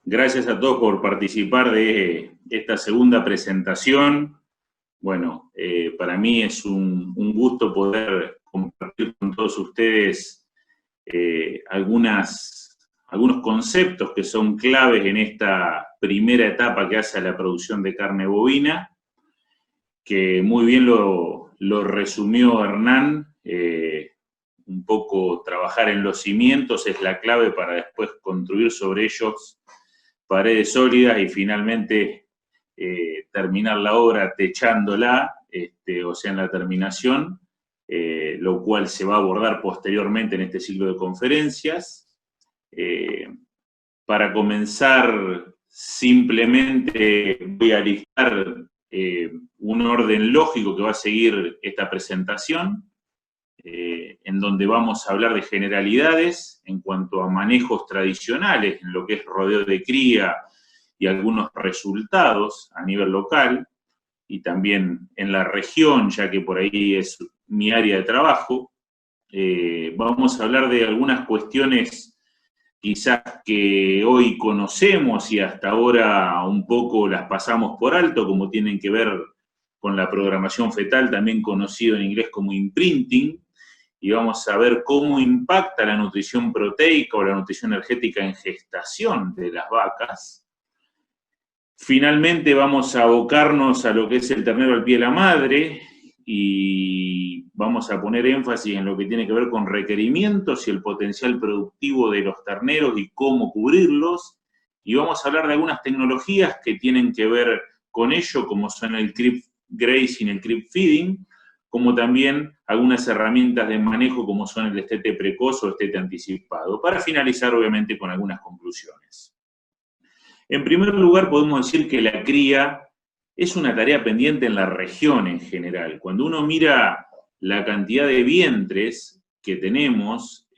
Gracias a todos por participar de esta segunda presentación. Bueno, para mí es un gusto poder compartir con todos ustedes algunos conceptos que son claves en esta primera etapa que hace a la producción de carne bovina, que muy bien lo resumió Hernán. Un poco trabajar en los cimientos es la clave para después construir sobre ellos paredes sólidas y finalmente terminar la obra techándola, o sea, en la terminación, lo cual se va a abordar posteriormente en este ciclo de conferencias. Para comenzar, simplemente voy a listar un orden lógico que va a seguir esta presentación, en donde vamos a hablar de generalidades en cuanto a manejos tradicionales, en lo que es rodeo de cría y algunos resultados a nivel local, y también en la región, ya que por ahí es mi área de trabajo. Vamos a hablar de algunas cuestiones quizás que hoy conocemos y hasta ahora un poco las pasamos por alto, como tienen que ver con la programación fetal, también conocido en inglés como imprinting, y vamos a ver cómo impacta la nutrición proteica o la nutrición energética en gestación de las vacas. Finalmente vamos a abocarnos a lo que es el ternero al pie de la madre y vamos a poner énfasis en lo que tiene que ver con requerimientos y el potencial productivo de los terneros y cómo cubrirlos. Y vamos a hablar de algunas tecnologías que tienen que ver con ello, como son el creep grazing y el creep feeding, como también algunas herramientas de manejo como son el destete precoz o destete anticipado, para finalizar obviamente con algunas conclusiones. En primer lugar podemos decir que la cría es una tarea pendiente en la región en general. Cuando uno mira la cantidad de vientres que tenemos,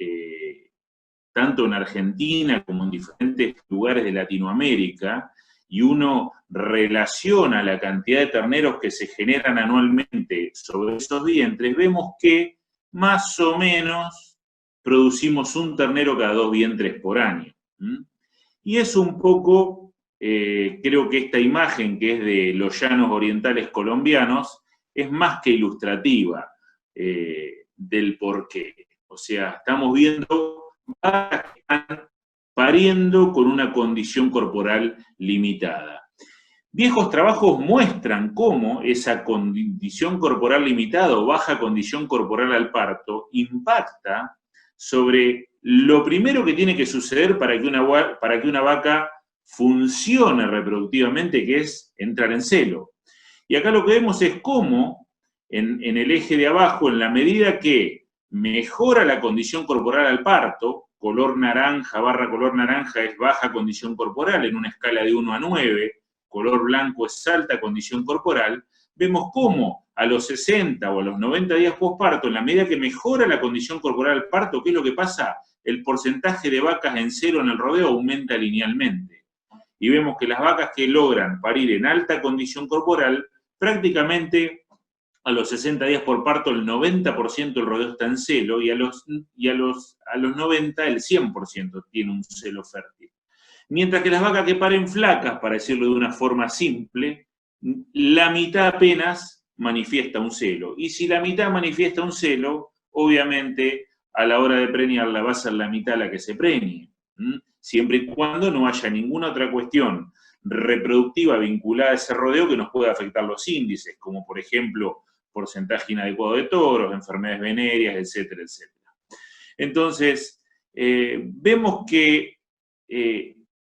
tanto en Argentina como en diferentes lugares de Latinoamérica, y uno relaciona la cantidad de terneros que se generan anualmente sobre esos vientres, vemos que más o menos producimos un ternero cada 2 vientres por año. Y es un poco, creo que esta imagen que es de los llanos orientales colombianos es más que ilustrativa del porqué. O sea, estamos viendo vacas que están pariendo con una condición corporal limitada. Viejos trabajos muestran cómo esa condición corporal limitada o baja condición corporal al parto impacta sobre lo primero que tiene que suceder para que una vaca funcione reproductivamente, que es entrar en celo. Y acá lo que vemos es cómo, en el eje de abajo, en la medida que mejora la condición corporal al parto, color naranja barra color naranja es baja condición corporal en una escala de 1 a 9, color blanco es alta condición corporal, vemos cómo a los 60 o a los 90 días posparto, en la medida que mejora la condición corporal al parto, ¿qué es lo que pasa? El porcentaje de vacas en celo en el rodeo aumenta linealmente. Y vemos que las vacas que logran parir en alta condición corporal, prácticamente a los 60 días por parto el 90% del rodeo está en celo y a los 90 el 100% tiene un celo fértil. Mientras que las vacas que paren flacas, para decirlo de una forma simple, la mitad apenas manifiesta un celo. Y si la mitad manifiesta un celo, obviamente a la hora de preñarla va a ser la mitad la que se preñe. Siempre y cuando no haya ninguna otra cuestión reproductiva vinculada a ese rodeo que nos pueda afectar los índices, como por ejemplo porcentaje inadecuado de toros, enfermedades venéreas, etcétera, etcétera. Entonces, vemos que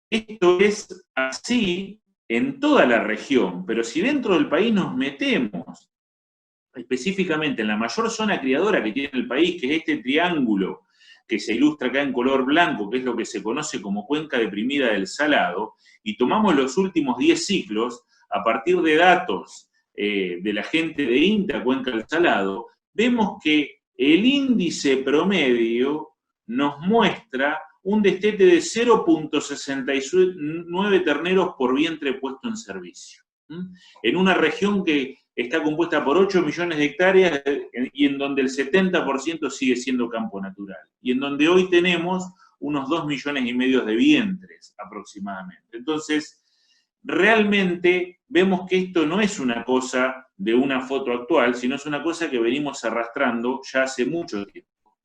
esto es así en toda la región, pero si dentro del país nos metemos específicamente en la mayor zona criadora que tiene el país, que es este triángulo que se ilustra acá en color blanco, que es lo que se conoce como cuenca deprimida del Salado, y tomamos los últimos 10 ciclos, a partir de datos de la gente de INTA Cuenca del Salado, vemos que el índice promedio nos muestra un destete de 0,69 terneros por vientre puesto en servicio. En una región que está compuesta por 8 millones de hectáreas y en donde el 70% sigue siendo campo natural. Y en donde hoy tenemos unos 2,5 millones de vientres aproximadamente. Entonces, realmente vemos que esto no es una cosa de una foto actual, sino es una cosa que venimos arrastrando ya hace mucho tiempo.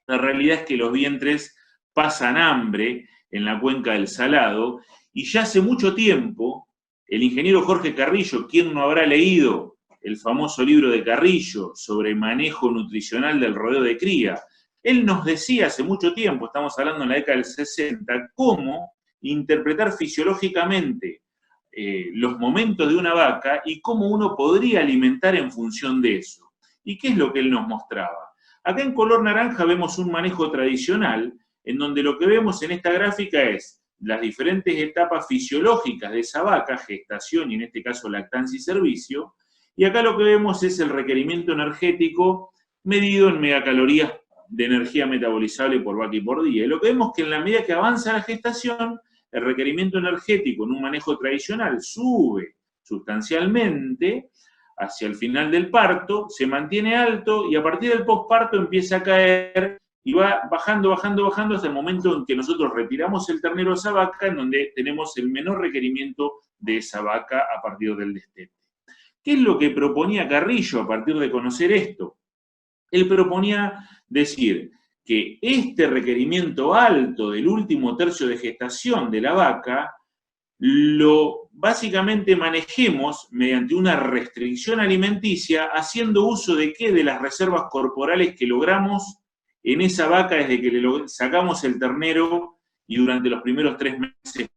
La realidad es que los vientres pasan hambre en la cuenca del Salado, y ya hace mucho tiempo el ingeniero Jorge Carrillo, ¿quién no habrá leído el famoso libro de Carrillo sobre manejo nutricional del rodeo de cría? Él nos decía hace mucho tiempo, estamos hablando en la década del 60, cómo interpretar fisiológicamente los momentos de una vaca y cómo uno podría alimentar en función de eso. ¿Y qué es lo que él nos mostraba? Acá en color naranja vemos un manejo tradicional, en donde lo que vemos en esta gráfica es las diferentes etapas fisiológicas de esa vaca, gestación y en este caso lactancia y servicio, y acá lo que vemos es el requerimiento energético medido en megacalorías de energía metabolizable por vaca y por día. Y lo que vemos es que en la medida que avanza la gestación, el requerimiento energético en un manejo tradicional sube sustancialmente hacia el final del parto, se mantiene alto y a partir del posparto empieza a caer y va bajando, bajando, bajando hasta el momento en que nosotros retiramos el ternero de esa vaca, en donde tenemos el menor requerimiento de esa vaca a partir del destete. ¿Qué es lo que proponía Carrillo a partir de conocer esto? Él proponía decir que este requerimiento alto del último tercio de gestación de la vaca lo básicamente manejemos mediante una restricción alimenticia, haciendo uso de ¿qué? De las reservas corporales que logramos en esa vaca desde que le sacamos el ternero y durante los primeros 3 meses.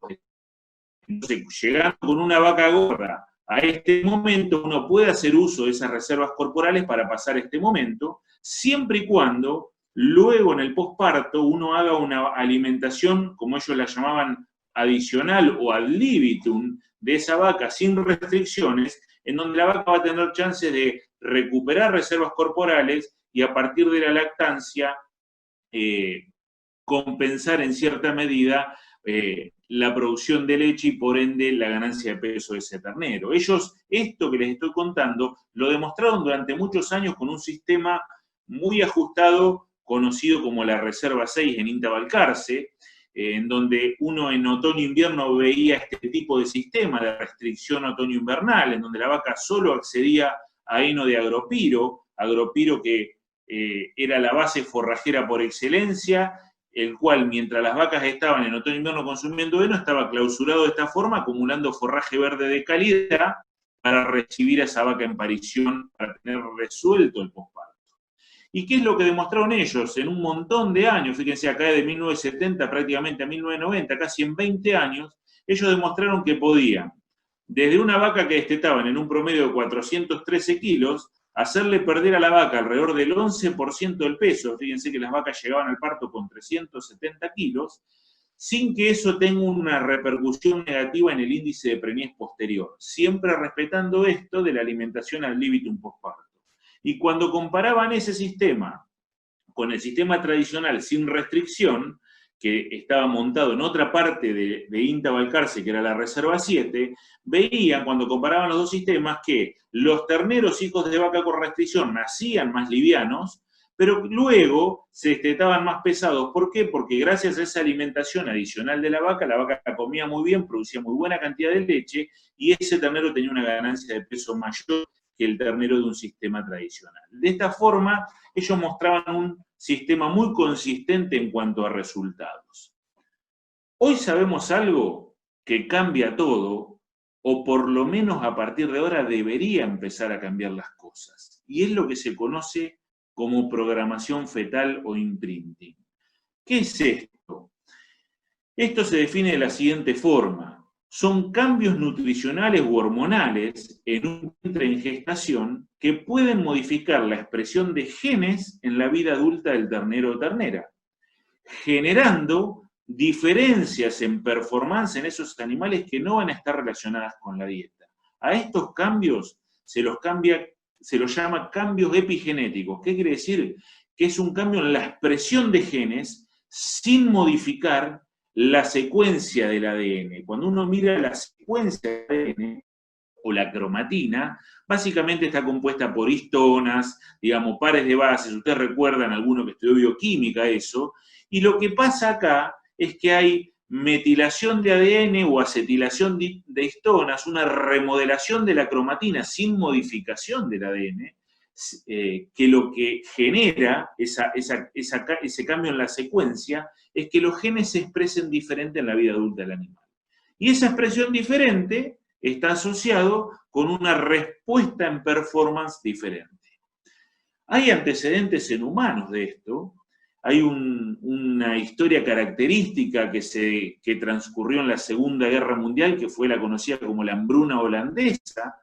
Entonces, llegando con una vaca gorda a este momento, uno puede hacer uso de esas reservas corporales para pasar este momento, siempre y cuando luego en el posparto uno haga una alimentación, como ellos la llamaban, adicional o ad libitum de esa vaca sin restricciones, en donde la vaca va a tener chances de recuperar reservas corporales y a partir de la lactancia compensar en cierta medida la producción de leche y por ende la ganancia de peso de ese ternero. Ellos, esto que les estoy contando, lo demostraron durante muchos años con un sistema muy ajustado, conocido como la Reserva 6 en INTA Balcarce, en donde uno en otoño-invierno veía este tipo de sistema de restricción otoño-invernal, en donde la vaca solo accedía a heno de agropiro que era la base forrajera por excelencia, el cual, mientras las vacas estaban en otoño-invierno consumiendo heno, estaba clausurado de esta forma, acumulando forraje verde de calidad para recibir a esa vaca en parición, para tener resuelto el posparto. ¿Y qué es lo que demostraron ellos? En un montón de años, fíjense acá de 1970 prácticamente a 1990, casi en 20 años, ellos demostraron que podían, desde una vaca que destetaban en un promedio de 413 kilos, hacerle perder a la vaca alrededor del 11% del peso, fíjense que las vacas llegaban al parto con 370 kilos, sin que eso tenga una repercusión negativa en el índice de preñez posterior, siempre respetando esto de la alimentación ad libitum posparto. Y cuando comparaban ese sistema con el sistema tradicional sin restricción, que estaba montado en otra parte de INTA Balcarce, que era la Reserva 7, veían cuando comparaban los dos sistemas que los terneros hijos de vaca con restricción nacían más livianos, pero luego se destetaban más pesados. ¿Por qué? Porque gracias a esa alimentación adicional de la vaca comía muy bien, producía muy buena cantidad de leche, y ese ternero tenía una ganancia de peso mayor que el ternero de un sistema tradicional. De esta forma, ellos mostraban un sistema muy consistente en cuanto a resultados. Hoy sabemos algo que cambia todo, o por lo menos a partir de ahora debería empezar a cambiar las cosas, y es lo que se conoce como programación fetal o imprinting. ¿Qué es esto? Esto se define de la siguiente forma. Son cambios nutricionales u hormonales en un vientre en gestación que pueden modificar la expresión de genes en la vida adulta del ternero o ternera. generando diferencias en performance en esos animales que no van a estar relacionadas con la dieta. A estos cambios se los llama cambios epigenéticos. ¿Qué quiere decir? Que es un cambio en la expresión de genes sin modificar la secuencia del ADN. Cuando uno mira la secuencia del ADN, o la cromatina, básicamente está compuesta por histonas, digamos, pares de bases. Ustedes recuerdan, alguno que estudió bioquímica, eso. Y lo que pasa acá es que hay metilación de ADN o acetilación de histonas, una remodelación de la cromatina sin modificación del ADN, que lo que genera ese cambio en la secuencia es que los genes se expresen diferente en la vida adulta del animal. Y esa expresión diferente está asociado con una respuesta en performance diferente. Hay antecedentes en humanos de esto. Hay una historia característica que transcurrió en la Segunda Guerra Mundial, que fue la conocida como la hambruna holandesa,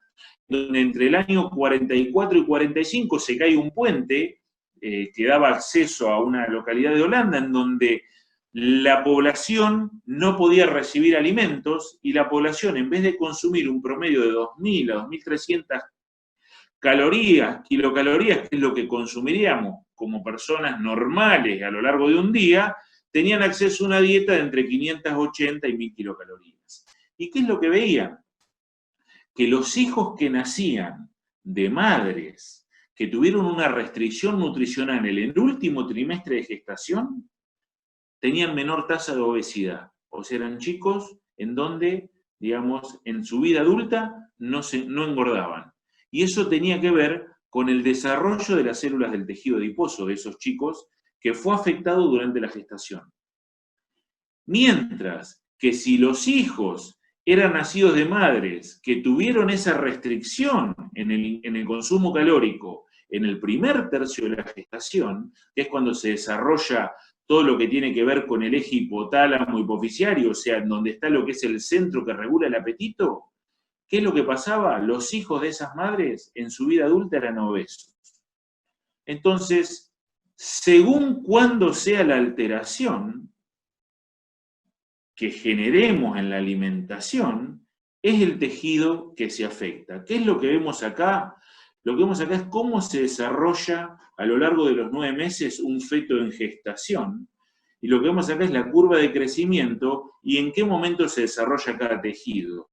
donde entre el año 44 y 45 se cae un puente que daba acceso a una localidad de Holanda, en donde la población no podía recibir alimentos y la población, en vez de consumir un promedio de 2.000 a 2.300 kilocalorías, que es lo que consumiríamos como personas normales a lo largo de un día, tenían acceso a una dieta de entre 580 y 1.000 kilocalorías. ¿Y qué es lo que veían? Que los hijos que nacían de madres que tuvieron una restricción nutricional en el último trimestre de gestación, tenían menor tasa de obesidad. O sea, eran chicos en donde, digamos, en su vida adulta no engordaban. Y eso tenía que ver con el desarrollo de las células del tejido adiposo de esos chicos que fue afectado durante la gestación. Mientras que si los hijos eran nacidos de madres que tuvieron esa restricción en el consumo calórico en el primer tercio de la gestación, que es cuando se desarrolla todo lo que tiene que ver con el eje hipotálamo hipoficiario, o sea, en donde está lo que es el centro que regula el apetito, ¿qué es lo que pasaba? Los hijos de esas madres en su vida adulta eran obesos. Entonces, según cuándo sea la alteración que generemos en la alimentación, es el tejido que se afecta. ¿Qué es lo que vemos acá? Lo que vemos acá es cómo se desarrolla a lo largo de los 9 meses un feto en gestación. Y lo que vemos acá es la curva de crecimiento y en qué momento se desarrolla cada tejido.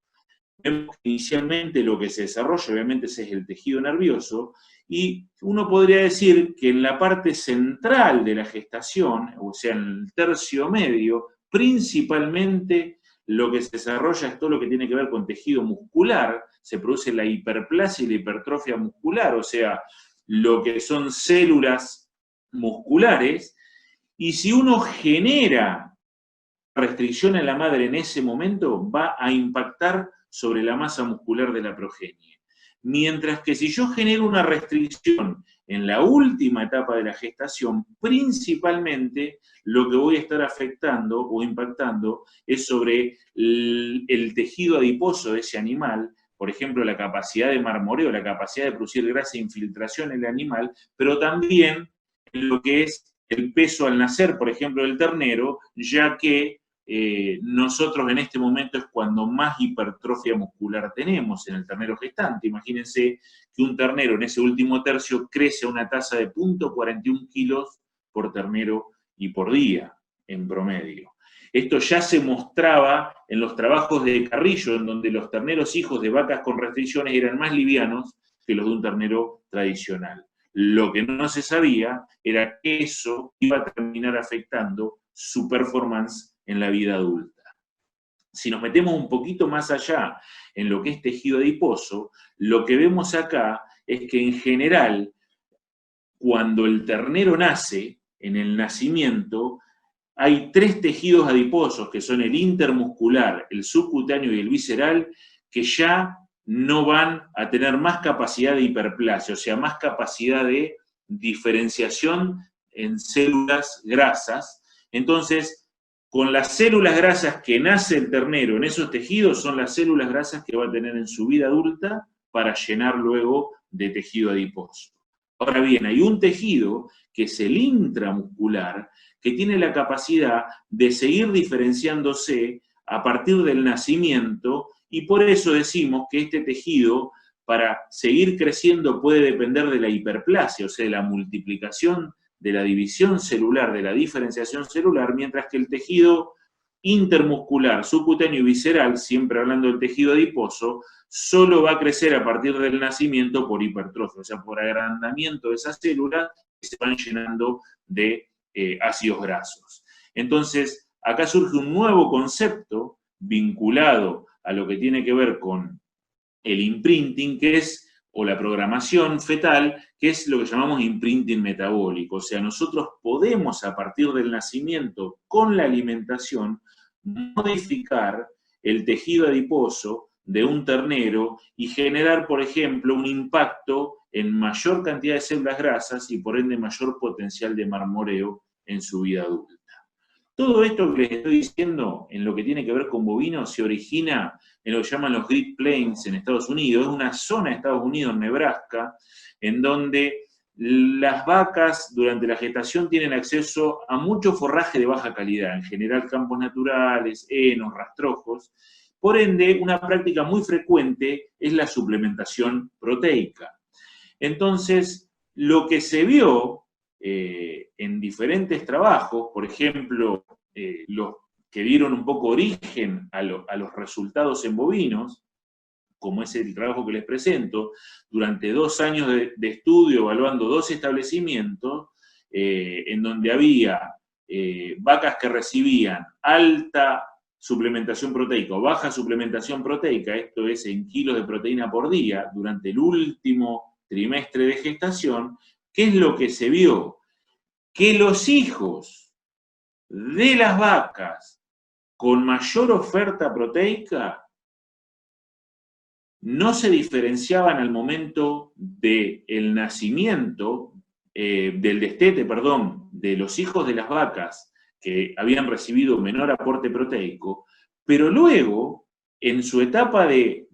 Vemos que inicialmente lo que se desarrolla, obviamente, es el tejido nervioso, y uno podría decir que en la parte central de la gestación, o sea, en el tercio medio, principalmente lo que se desarrolla es todo lo que tiene que ver con tejido muscular, se produce la hiperplasia y la hipertrofia muscular, o sea, lo que son células musculares, y si uno genera restricción en la madre en ese momento, va a impactar sobre la masa muscular de la progenie. Mientras que si yo genero una restricción en la última etapa de la gestación, principalmente lo que voy a estar afectando o impactando es sobre el tejido adiposo de ese animal, por ejemplo, la capacidad de marmoreo, la capacidad de producir grasa e infiltración en el animal, pero también en lo que es el peso al nacer, por ejemplo, del ternero, ya que nosotros en este momento es cuando más hipertrofia muscular tenemos en el ternero gestante. Imagínense que un ternero en ese último tercio crece a una tasa de 0.41 kilos por ternero y por día, en promedio. Esto ya se mostraba en los trabajos de Carrillo, en donde los terneros hijos de vacas con restricciones eran más livianos que los de un ternero tradicional. Lo que no se sabía era que eso iba a terminar afectando su performance en la vida adulta. Si nos metemos un poquito más allá en lo que es tejido adiposo, lo que vemos acá es que en general, cuando el ternero nace, en el nacimiento, hay 3 tejidos adiposos, que son el intermuscular, el subcutáneo y el visceral, que ya no van a tener más capacidad de hiperplasia, o sea, más capacidad de diferenciación en células grasas. Entonces, con las células grasas que nace el ternero en esos tejidos, son las células grasas que va a tener en su vida adulta para llenar luego de tejido adiposo. Ahora bien, hay un tejido que es el intramuscular, que tiene la capacidad de seguir diferenciándose a partir del nacimiento, y por eso decimos que este tejido, para seguir creciendo, puede depender de la hiperplasia, o sea, de la multiplicación, de la división celular, de la diferenciación celular, mientras que el tejido intermuscular, subcutáneo y visceral, siempre hablando del tejido adiposo, solo va a crecer a partir del nacimiento por hipertrofia, o sea, por agrandamiento de esas células que se van llenando de ácidos grasos. Entonces, acá surge un nuevo concepto vinculado a lo que tiene que ver con el imprinting, que es, o la programación fetal, que es lo que llamamos imprinting metabólico. O sea, nosotros podemos, a partir del nacimiento, con la alimentación, modificar el tejido adiposo de un ternero y generar, por ejemplo, un impacto en mayor cantidad de células grasas y por ende mayor potencial de marmoreo en su vida adulta. Todo esto que les estoy diciendo en lo que tiene que ver con bovinos se origina en lo que llaman los Great Plains en Estados Unidos. Es una zona de Estados Unidos, en Nebraska, en donde las vacas durante la gestación tienen acceso a mucho forraje de baja calidad, en general campos naturales, henos, rastrojos. Por ende, una práctica muy frecuente es la suplementación proteica. Entonces, lo que se vio en diferentes trabajos, por ejemplo, los que dieron un poco origen a los resultados en bovinos, como es el trabajo que les presento, durante 2 años de estudio evaluando 2 establecimientos, en donde había vacas que recibían alta suplementación proteica o baja suplementación proteica, esto es en kilos de proteína por día, durante el último trimestre de gestación. ¿Qué es lo que se vio? Que los hijos de las vacas con mayor oferta proteica no se diferenciaban al momento del nacimiento, del destete, perdón, de los hijos de las vacas que habían recibido menor aporte proteico, pero luego, en su etapa de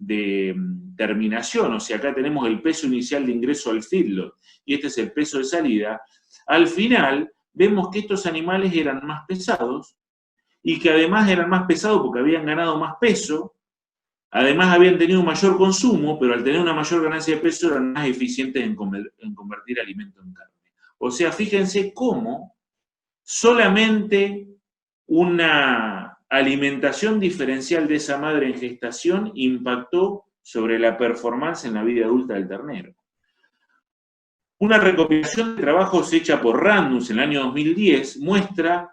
terminación, o sea, acá tenemos el peso inicial de ingreso al feedlot, y este es el peso de salida, al final vemos que estos animales eran más pesados, y que además eran más pesados porque habían ganado más peso, además habían tenido un mayor consumo, pero al tener una mayor ganancia de peso eran más eficientes en convertir alimento en carne. O sea, fíjense cómo solamente una alimentación diferencial de esa madre en gestación impactó sobre la performance en la vida adulta del ternero. Una recopilación de trabajos hecha por Randus en el año 2010 muestra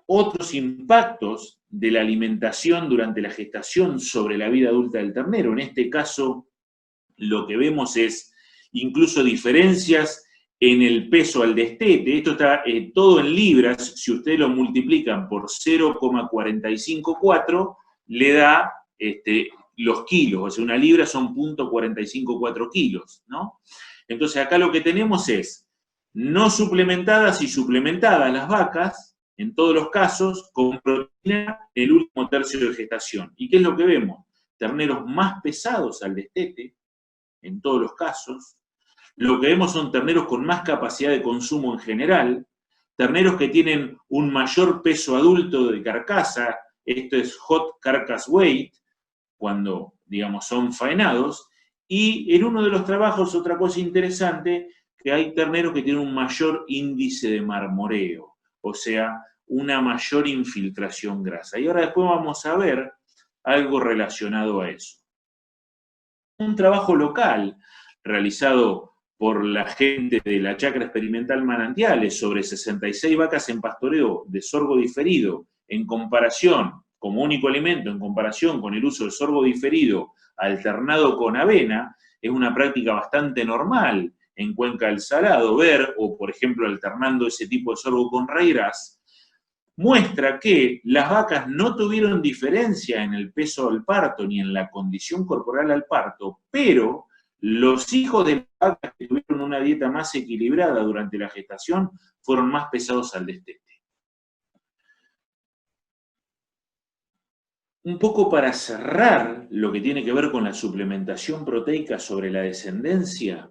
otros impactos de la alimentación durante la gestación sobre la vida adulta del ternero. En este caso, lo que vemos es incluso diferencias en el peso al destete. Esto está todo en libras. Si ustedes lo multiplican por 0,454, le da los kilos. O sea, una libra son 0,454 kilos, ¿no? Entonces, acá lo que tenemos es no suplementadas y suplementadas las vacas, en todos los casos, con proteína en el último tercio de gestación. ¿Y qué es lo que vemos? Terneros más pesados al destete, en todos los casos. Lo que vemos son terneros con más capacidad de consumo en general, terneros que tienen un mayor peso adulto de carcasa, esto es hot carcass weight, cuando, digamos, son faenados, y en uno de los trabajos, otra cosa interesante, que hay terneros que tienen un mayor índice de marmoreo, o sea, una mayor infiltración grasa. Y ahora después vamos a ver algo relacionado a eso. Un trabajo local realizado por la gente de la Chacra Experimental Manantiales sobre 66 vacas en pastoreo de sorgo diferido en comparación, como único alimento, en comparación con el uso del sorgo diferido alternado con avena, es una práctica bastante normal en Cuenca del Salado, ver, o por ejemplo alternando ese tipo de sorgo con raigras, muestra que las vacas no tuvieron diferencia en el peso al parto ni en la condición corporal al parto, pero los hijos de las vacas que tuvieron una dieta más equilibrada durante la gestación fueron más pesados al destete. Un poco para cerrar lo que tiene que ver con la suplementación proteica sobre la descendencia,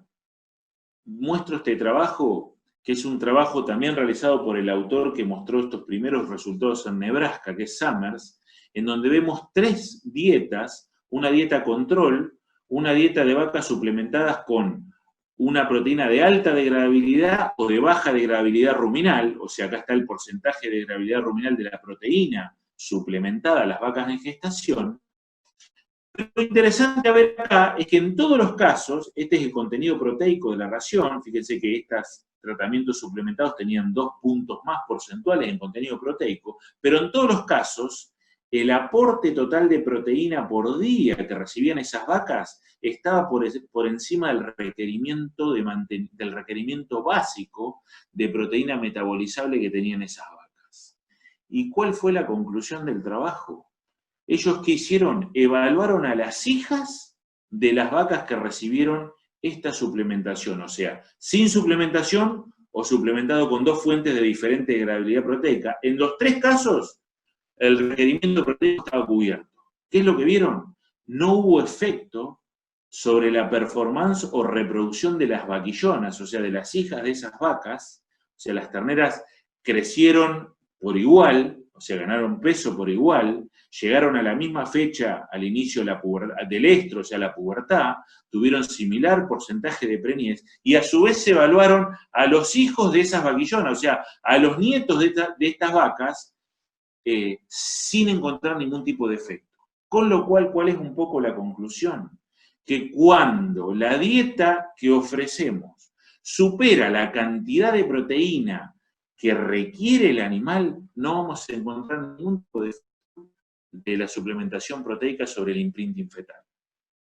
muestro este trabajo que es un trabajo también realizado por el autor que mostró estos primeros resultados en Nebraska, que es Summers, en donde vemos 3 dietas, una dieta control, una dieta de vacas suplementadas con una proteína de alta degradabilidad o de baja degradabilidad ruminal, o sea, acá está el porcentaje de degradabilidad ruminal de la proteína suplementada a las vacas en gestación. Pero lo interesante a ver acá es que en todos los casos, este es el contenido proteico de la ración, fíjense que estos tratamientos suplementados tenían 2 puntos más porcentuales en contenido proteico, pero en todos los casos, el aporte total de proteína por día que recibían esas vacas estaba por encima del requerimiento, del requerimiento básico de proteína metabolizable que tenían esas vacas. ¿Y cuál fue la conclusión del trabajo? Ellos, ¿qué hicieron? Evaluaron a las hijas de las vacas que recibieron esta suplementación, o sea, sin suplementación o suplementado con 2 fuentes de diferente degradabilidad proteica. En los 3 casos, el requerimiento proteico estaba cubierto. ¿Qué es lo que vieron? No hubo efecto sobre la performance o reproducción de las vaquillonas, o sea, de las hijas de esas vacas, o sea, las terneras crecieron por igual, o sea, ganaron peso por igual, llegaron a la misma fecha al inicio del estro, o sea, la pubertad, tuvieron similar porcentaje de preñez, y a su vez se evaluaron a los hijos de esas vaquillonas, o sea, a los nietos de estas vacas, sin encontrar ningún tipo de efecto. Con lo cual, ¿cuál es un poco la conclusión? Que cuando la dieta que ofrecemos supera la cantidad de proteína que requiere el animal, no vamos a encontrar ningún tipo de efecto de la suplementación proteica sobre el imprinting fetal.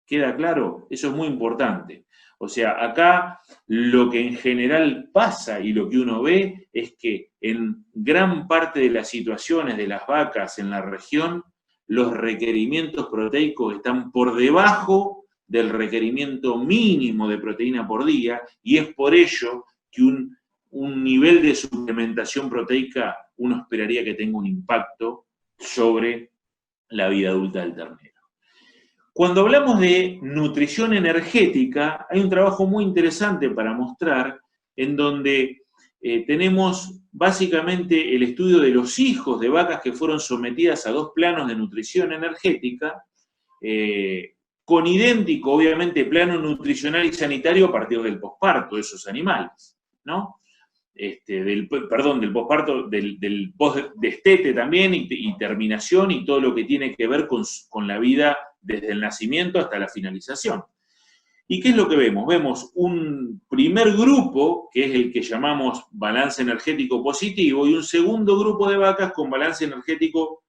¿Queda claro? Eso es muy importante. O sea, acá lo que en general pasa y lo que uno ve es que en gran parte de las situaciones de las vacas en la región, los requerimientos proteicos están por debajo del requerimiento mínimo de proteína por día, y es por ello que un nivel de suplementación proteica uno esperaría que tenga un impacto sobre la vida adulta del ternero. Cuando hablamos de nutrición energética, hay un trabajo muy interesante para mostrar en donde tenemos básicamente el estudio de los hijos de vacas que fueron sometidas a 2 planos de nutrición energética, con idéntico, obviamente, plano nutricional y sanitario a partir del posparto de esos animales, ¿no? Del posparto, del post-destete también, y terminación, y todo lo que tiene que ver con la vida desde el nacimiento hasta la finalización. ¿Y qué es lo que vemos? Vemos un primer grupo, que es el que llamamos balance energético positivo, y un segundo grupo de vacas con balance energético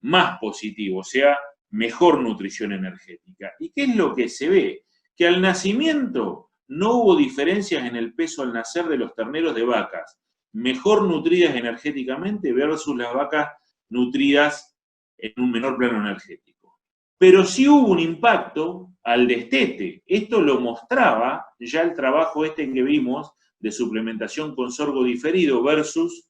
más positivo, o sea, mejor nutrición energética. ¿Y qué es lo que se ve? Que al nacimiento no hubo diferencias en el peso al nacer de los terneros de vacas mejor nutridas energéticamente versus las vacas nutridas en un menor plano energético. Pero sí hubo un impacto al destete. Esto lo mostraba ya el trabajo que vimos de suplementación con sorgo diferido versus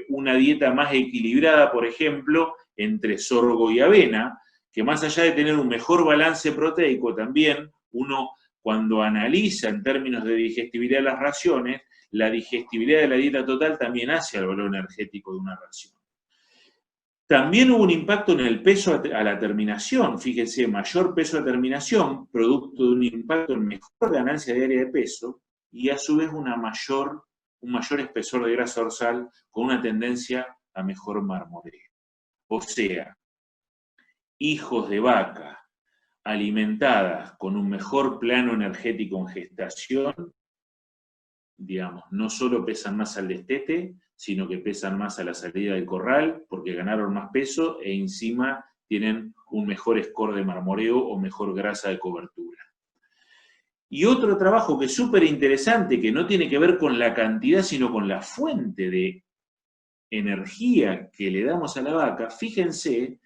una dieta más equilibrada, por ejemplo, entre sorgo y avena, que más allá de tener un mejor balance proteico, también uno, cuando analiza en términos de digestibilidad de las raciones, la digestibilidad de la dieta total también hace al valor energético de una ración. También hubo un impacto en el peso a la terminación, fíjense, mayor peso a terminación, producto de un impacto en mejor ganancia diaria de peso, y a su vez un mayor espesor de grasa dorsal con una tendencia a mejor marmoreo. O sea, hijos de vaca alimentadas con un mejor plano energético en gestación, digamos, no solo pesan más al destete, sino que pesan más a la salida del corral, porque ganaron más peso e encima tienen un mejor score de marmoreo o mejor grasa de cobertura. Y otro trabajo que es súper interesante, que no tiene que ver con la cantidad, sino con la fuente de energía que le damos a la vaca, fíjense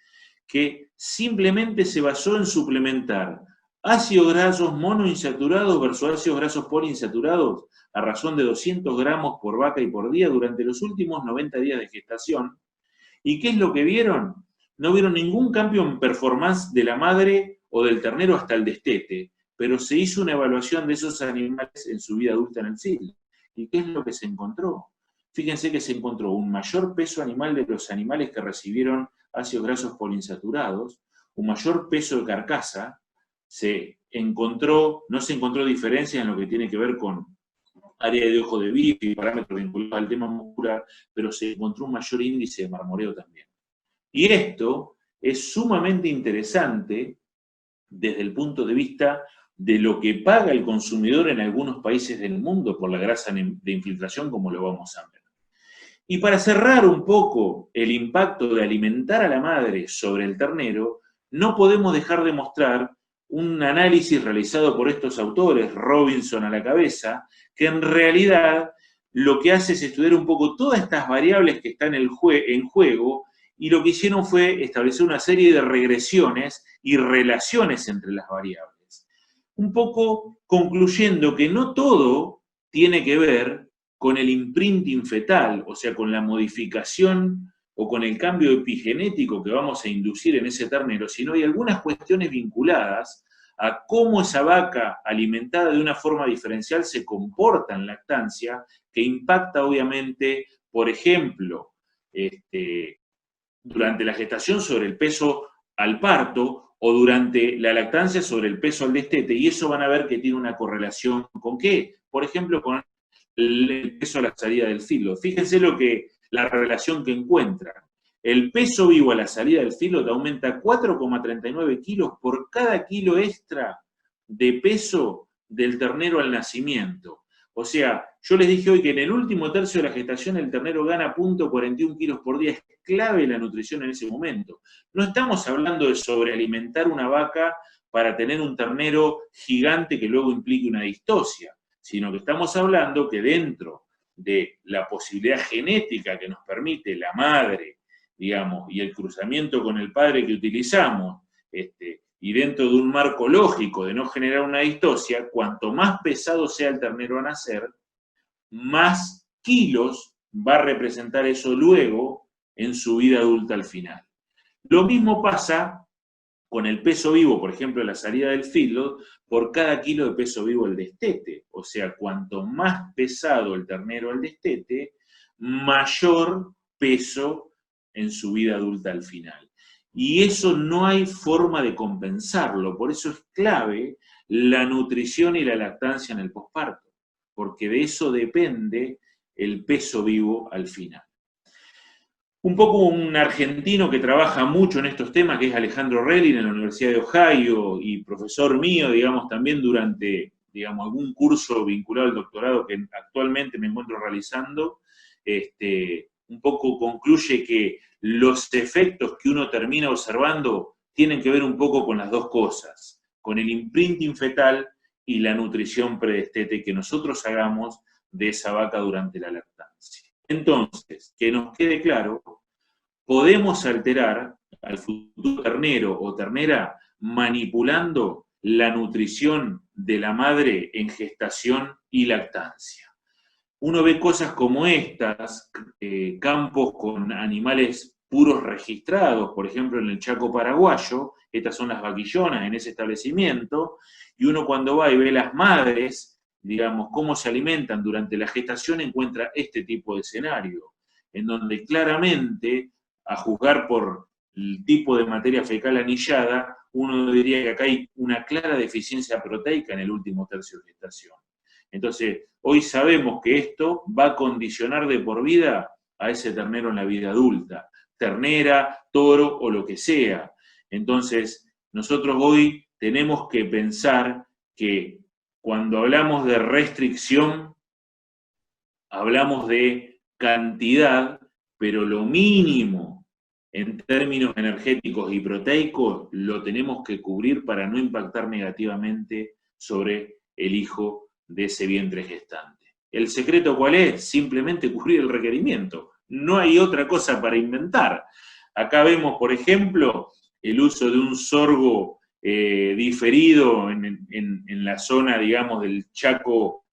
que simplemente se basó en suplementar ácidos grasos monoinsaturados versus ácidos grasos poliinsaturados a razón de 200 gramos por vaca y por día durante los últimos 90 días de gestación. ¿Y qué es lo que vieron? No vieron ningún cambio en performance de la madre o del ternero hasta el destete, pero se hizo una evaluación de esos animales en su vida adulta en el siglo. ¿Y qué es lo que se encontró? Fíjense que se encontró un mayor peso animal de los animales que recibieron ácidos grasos poliinsaturados, un mayor peso de carcasa, no se encontró diferencia en lo que tiene que ver con área de ojo de bife y parámetros vinculados al tema muscular, pero se encontró un mayor índice de marmoreo también. Y esto es sumamente interesante desde el punto de vista de lo que paga el consumidor en algunos países del mundo por la grasa de infiltración, como lo vamos a ver. Y para cerrar un poco el impacto de alimentar a la madre sobre el ternero, no podemos dejar de mostrar un análisis realizado por estos autores, Robinson a la cabeza, que en realidad lo que hace es estudiar un poco todas estas variables que están en juego, y lo que hicieron fue establecer una serie de regresiones y relaciones entre las variables. Un poco concluyendo que no todo tiene que ver con el imprinting fetal, o sea, con la modificación o con el cambio epigenético que vamos a inducir en ese ternero, sino hay algunas cuestiones vinculadas a cómo esa vaca alimentada de una forma diferencial se comporta en lactancia, que impacta obviamente, por ejemplo, durante la gestación sobre el peso al parto o durante la lactancia sobre el peso al destete, y eso van a ver que tiene una correlación ¿con qué? Por ejemplo, con el peso a la salida del filo. Fíjense la relación que encuentran. El peso vivo a la salida del filo te aumenta 4,39 kilos por cada kilo extra de peso del ternero al nacimiento. O sea, yo les dije hoy que en el último tercio de la gestación el ternero gana 0,41 kilos por día. Es clave la nutrición en ese momento. No estamos hablando de sobrealimentar una vaca para tener un ternero gigante que luego implique una distosia, sino que estamos hablando que dentro de la posibilidad genética que nos permite la madre, digamos, y el cruzamiento con el padre que utilizamos, y dentro de un marco lógico de no generar una distosia, cuanto más pesado sea el ternero a nacer, más kilos va a representar eso luego en su vida adulta al final. Lo mismo pasa con el peso vivo, por ejemplo, la salida del feedlot, por cada kilo de peso vivo el destete. O sea, cuanto más pesado el ternero al destete, mayor peso en su vida adulta al final. Y eso no hay forma de compensarlo, por eso es clave la nutrición y la lactancia en el posparto, porque de eso depende el peso vivo al final. Un poco un argentino que trabaja mucho en estos temas, que es Alejandro Relin, en la Universidad de Ohio, y profesor mío, digamos, también durante, digamos, algún curso vinculado al doctorado que actualmente me encuentro realizando, un poco concluye que los efectos que uno termina observando tienen que ver un poco con las dos cosas, con el imprinting fetal y la nutrición predestete que nosotros hagamos de esa vaca durante la lactancia. Entonces, que nos quede claro, podemos alterar al futuro ternero o ternera manipulando la nutrición de la madre en gestación y lactancia. Uno ve cosas como estas, campos con animales puros registrados, por ejemplo en el Chaco paraguayo, estas son las vaquillonas en ese establecimiento, y uno cuando va y ve las madres, digamos, cómo se alimentan durante la gestación, encuentra este tipo de escenario, en donde claramente, a juzgar por el tipo de materia fecal anillada, uno diría que acá hay una clara deficiencia proteica en el último tercio de gestación. Entonces, hoy sabemos que esto va a condicionar de por vida a ese ternero en la vida adulta, ternera, toro o lo que sea. Entonces, nosotros hoy tenemos que pensar que cuando hablamos de restricción, hablamos de cantidad, pero lo mínimo en términos energéticos y proteicos lo tenemos que cubrir para no impactar negativamente sobre el hijo de ese vientre gestante. ¿El secreto cuál es? Simplemente cubrir el requerimiento. No hay otra cosa para inventar. Acá vemos, por ejemplo, el uso de un sorgo diferido en la zona, digamos, del Chaco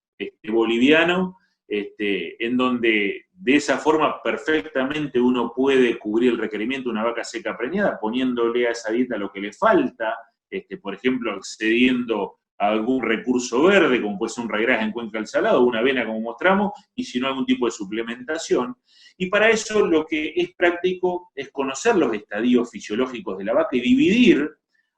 boliviano, en donde de esa forma perfectamente uno puede cubrir el requerimiento de una vaca seca preñada, poniéndole a esa dieta lo que le falta, por ejemplo, accediendo algún recurso verde, como puede ser un regras en cuenca del salado, una avena como mostramos, y si no algún tipo de suplementación. Y para eso lo que es práctico es conocer los estadios fisiológicos de la vaca y dividir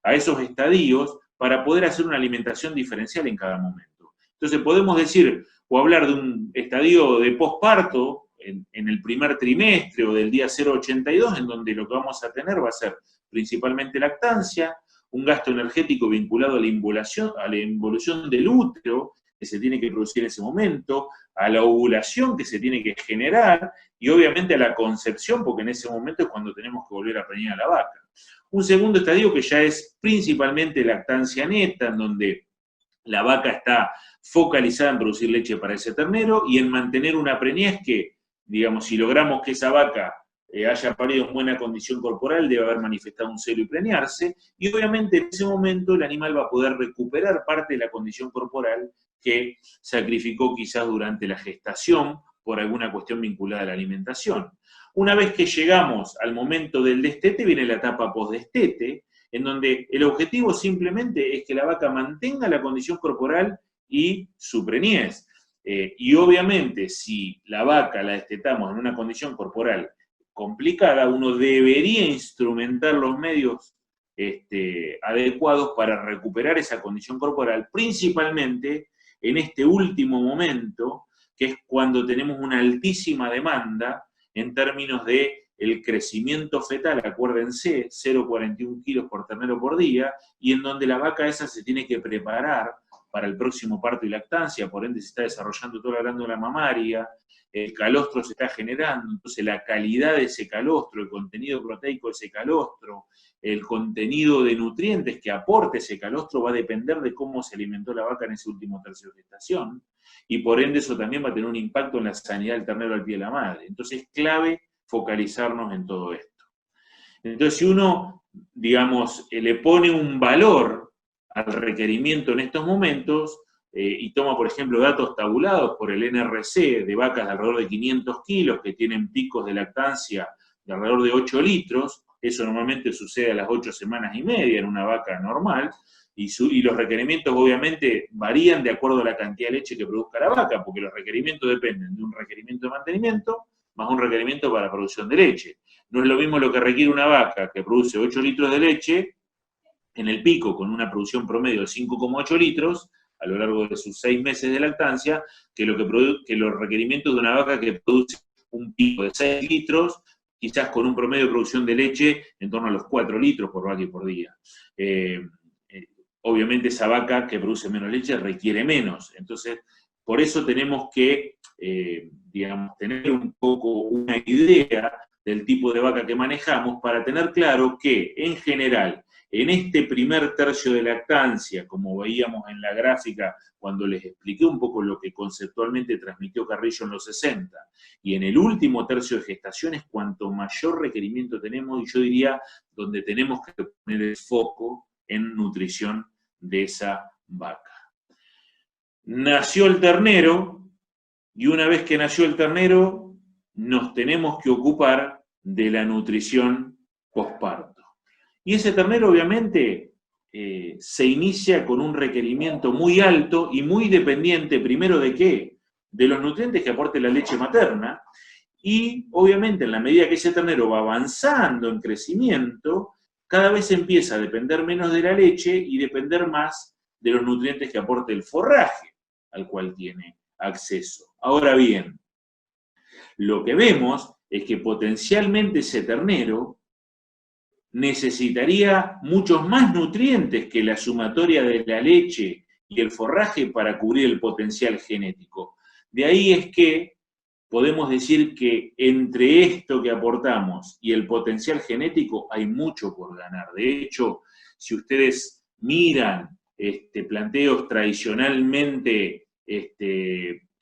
a esos estadios para poder hacer una alimentación diferencial en cada momento. Entonces podemos decir o hablar de un estadio de posparto en el primer trimestre o del día 0,82, en donde lo que vamos a tener va a ser principalmente lactancia, un gasto energético vinculado a la involución del útero, que se tiene que producir en ese momento, a la ovulación que se tiene que generar, y obviamente a la concepción, porque en ese momento es cuando tenemos que volver a preñar a la vaca. Un segundo estadio que ya es principalmente lactancia neta, en donde la vaca está focalizada en producir leche para ese ternero y en mantener una preñez que, digamos, si logramos que esa vaca haya parido en buena condición corporal, debe haber manifestado un celo y preñarse, y obviamente en ese momento el animal va a poder recuperar parte de la condición corporal que sacrificó quizás durante la gestación por alguna cuestión vinculada a la alimentación. Una vez que llegamos al momento del destete, viene la etapa postdestete, en donde el objetivo simplemente es que la vaca mantenga la condición corporal y su preñez. Y obviamente, si la vaca la destetamos en una condición corporal complicada, uno debería instrumentar los medios adecuados para recuperar esa condición corporal, principalmente en este último momento, que es cuando tenemos una altísima demanda en términos de el crecimiento fetal, acuérdense, 0,41 kilos por ternero por día, y en donde la vaca esa se tiene que preparar para el próximo parto y lactancia, por ende se está desarrollando toda la glándula mamaria, el calostro se está generando, entonces la calidad de ese calostro, el contenido proteico de ese calostro, el contenido de nutrientes que aporte ese calostro va a depender de cómo se alimentó la vaca en ese último tercio de gestación, y por ende eso también va a tener un impacto en la sanidad del ternero al pie de la madre. Entonces es clave focalizarnos en todo esto. Entonces si uno, digamos, le pone un valor al requerimiento en estos momentos, y toma, por ejemplo, datos tabulados por el NRC de vacas de alrededor de 500 kilos que tienen picos de lactancia de alrededor de 8 litros, eso normalmente sucede a las 8 semanas y media en una vaca normal, y los requerimientos obviamente varían de acuerdo a la cantidad de leche que produzca la vaca, porque los requerimientos dependen de un requerimiento de mantenimiento más un requerimiento para producción de leche. No es lo mismo lo que requiere una vaca que produce 8 litros de leche en el pico con una producción promedio de 5,8 litros a lo largo de sus 6 meses de lactancia, que los requerimientos de una vaca que produce un pico de 6 litros, quizás con un promedio de producción de leche en torno a los 4 litros por vaca y por día. Obviamente esa vaca que produce menos leche requiere menos. Entonces, por eso tenemos que, digamos, tener un poco una idea del tipo de vaca que manejamos para tener claro que, en general, en este primer tercio de lactancia, como veíamos en la gráfica cuando les expliqué un poco lo que conceptualmente transmitió Carrillo en los 60, y en el último tercio de gestación es cuanto mayor requerimiento tenemos, y yo diría donde tenemos que poner el foco en nutrición de esa vaca. Nació el ternero, y una vez que nació el ternero, nos tenemos que ocupar de la nutrición posparto. Y ese ternero obviamente se inicia con un requerimiento muy alto y muy dependiente, primero de qué, de los nutrientes que aporte la leche materna, y obviamente en la medida que ese ternero va avanzando en crecimiento, cada vez empieza a depender menos de la leche y depender más de los nutrientes que aporte el forraje al cual tiene acceso. Ahora bien, lo que vemos es que potencialmente ese ternero necesitaría muchos más nutrientes que la sumatoria de la leche y el forraje para cubrir el potencial genético. De ahí es que podemos decir que entre esto que aportamos y el potencial genético hay mucho por ganar. De hecho, si ustedes miran planteos tradicionalmente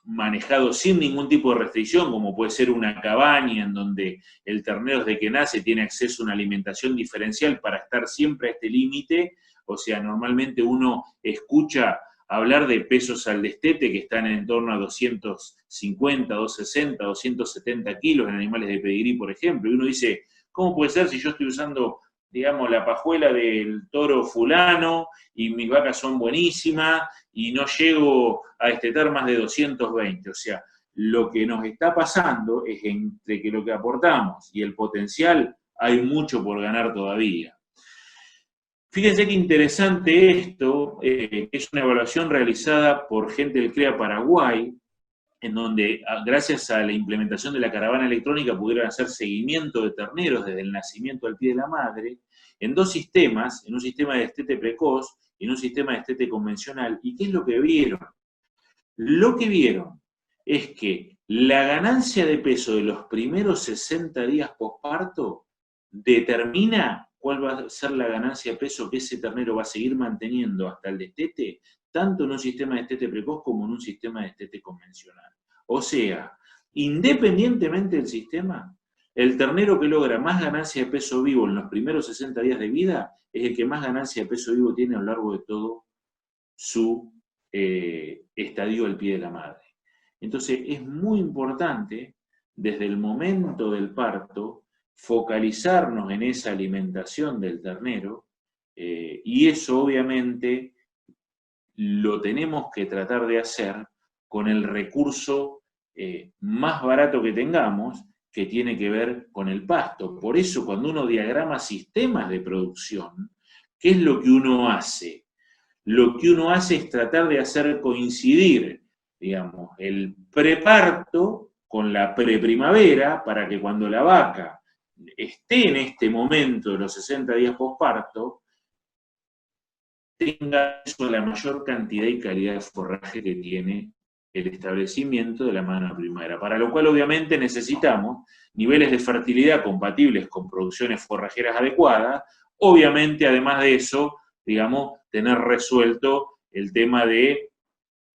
manejados sin ningún tipo de restricción, como puede ser una cabaña en donde el ternero desde que nace tiene acceso a una alimentación diferencial para estar siempre a este límite, o sea, normalmente uno escucha hablar de pesos al destete que están en torno a 250, 260, 270 kilos en animales de pedigrí, por ejemplo, y uno dice, ¿cómo puede ser si yo estoy usando digamos, la pajuela del toro fulano y mis vacas son buenísimas y no llego a destetar más de 220. O sea, lo que nos está pasando es entre que lo que aportamos y el potencial hay mucho por ganar todavía. Fíjense qué interesante esto, es una evaluación realizada por gente del CREA Paraguay, en donde gracias a la implementación de la caravana electrónica pudieron hacer seguimiento de terneros desde el nacimiento al pie de la madre, en dos sistemas, en un sistema de destete precoz y en un sistema de destete convencional. ¿Y qué es lo que vieron? Lo que vieron es que la ganancia de peso de los primeros 60 días posparto determina cuál va a ser la ganancia de peso que ese ternero va a seguir manteniendo hasta el destete, tanto en un sistema de destete precoz como en un sistema de destete convencional. O sea, independientemente del sistema, el ternero que logra más ganancia de peso vivo en los primeros 60 días de vida es el que más ganancia de peso vivo tiene a lo largo de todo su estadio al pie de la madre. Entonces es muy importante desde el momento del parto focalizarnos en esa alimentación del ternero, y eso obviamente lo tenemos que tratar de hacer con el recurso más barato que tengamos, que tiene que ver con el pasto. Por eso cuando uno diagrama sistemas de producción, ¿qué es lo que uno hace? Lo que uno hace es tratar de hacer coincidir, digamos, el preparto con la preprimavera para que cuando la vaca esté en este momento de los 60 días posparto, tenga eso la mayor cantidad y calidad de forraje que tiene el establecimiento de la mano primavera, para lo cual obviamente necesitamos niveles de fertilidad compatibles con producciones forrajeras adecuadas, obviamente además de eso, digamos, tener resuelto el tema de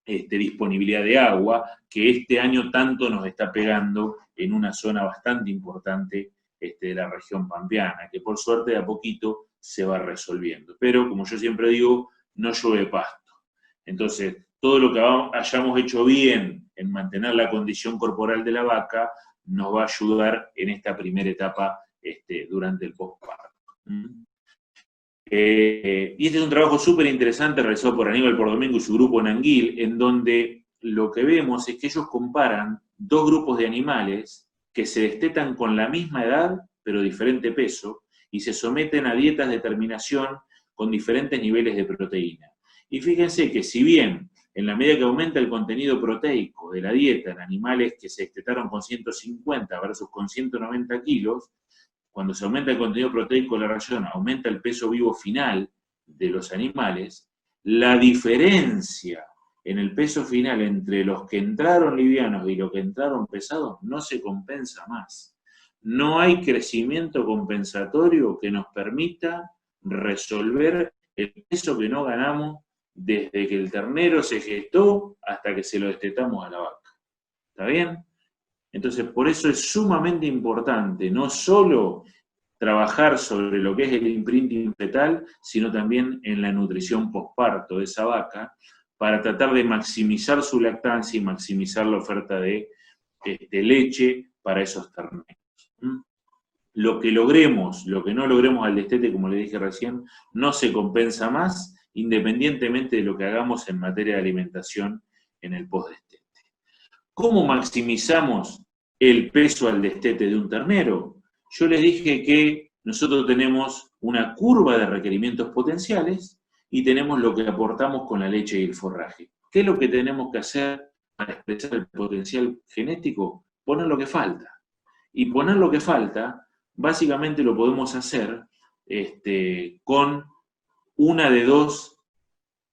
disponibilidad de agua, que este año tanto nos está pegando en una zona bastante importante de la región pampeana, que por suerte de a poquito se va resolviendo. Pero, como yo siempre digo, no llueve pasto. Entonces, todo lo que hayamos hecho bien en mantener la condición corporal de la vaca nos va a ayudar en esta primera etapa durante el posparto. Y este es un trabajo súper interesante realizado por Aníbal Pordomingo y su grupo en Anguil, en donde lo que vemos es que ellos comparan dos grupos de animales que se destetan con la misma edad, pero diferente peso, y se someten a dietas de terminación con diferentes niveles de proteína. Y fíjense que si bien en la medida que aumenta el contenido proteico de la dieta en animales que se destetaron con 150 versus con 190 kilos, cuando se aumenta el contenido proteico de la ración, aumenta el peso vivo final de los animales, la diferencia en el peso final entre los que entraron livianos y los que entraron pesados no se compensa más. No hay crecimiento compensatorio que nos permita resolver el peso que no ganamos desde que el ternero se gestó hasta que se lo destetamos a la vaca. ¿Está bien? Entonces, por eso es sumamente importante no solo trabajar sobre lo que es el imprinting fetal, sino también en la nutrición posparto de esa vaca, para tratar de maximizar su lactancia y maximizar la oferta de leche para esos terneros. Lo que logremos, lo que no logremos al destete, como le dije recién, no se compensa más, independientemente de lo que hagamos en materia de alimentación en el postdestete. ¿Cómo maximizamos el peso al destete de un ternero? Yo les dije que nosotros tenemos una curva de requerimientos potenciales y tenemos lo que aportamos con la leche y el forraje. ¿Qué es lo que tenemos que hacer para expresar el potencial genético? Poner lo que falta. Y poner lo que falta, básicamente lo podemos hacer con una de dos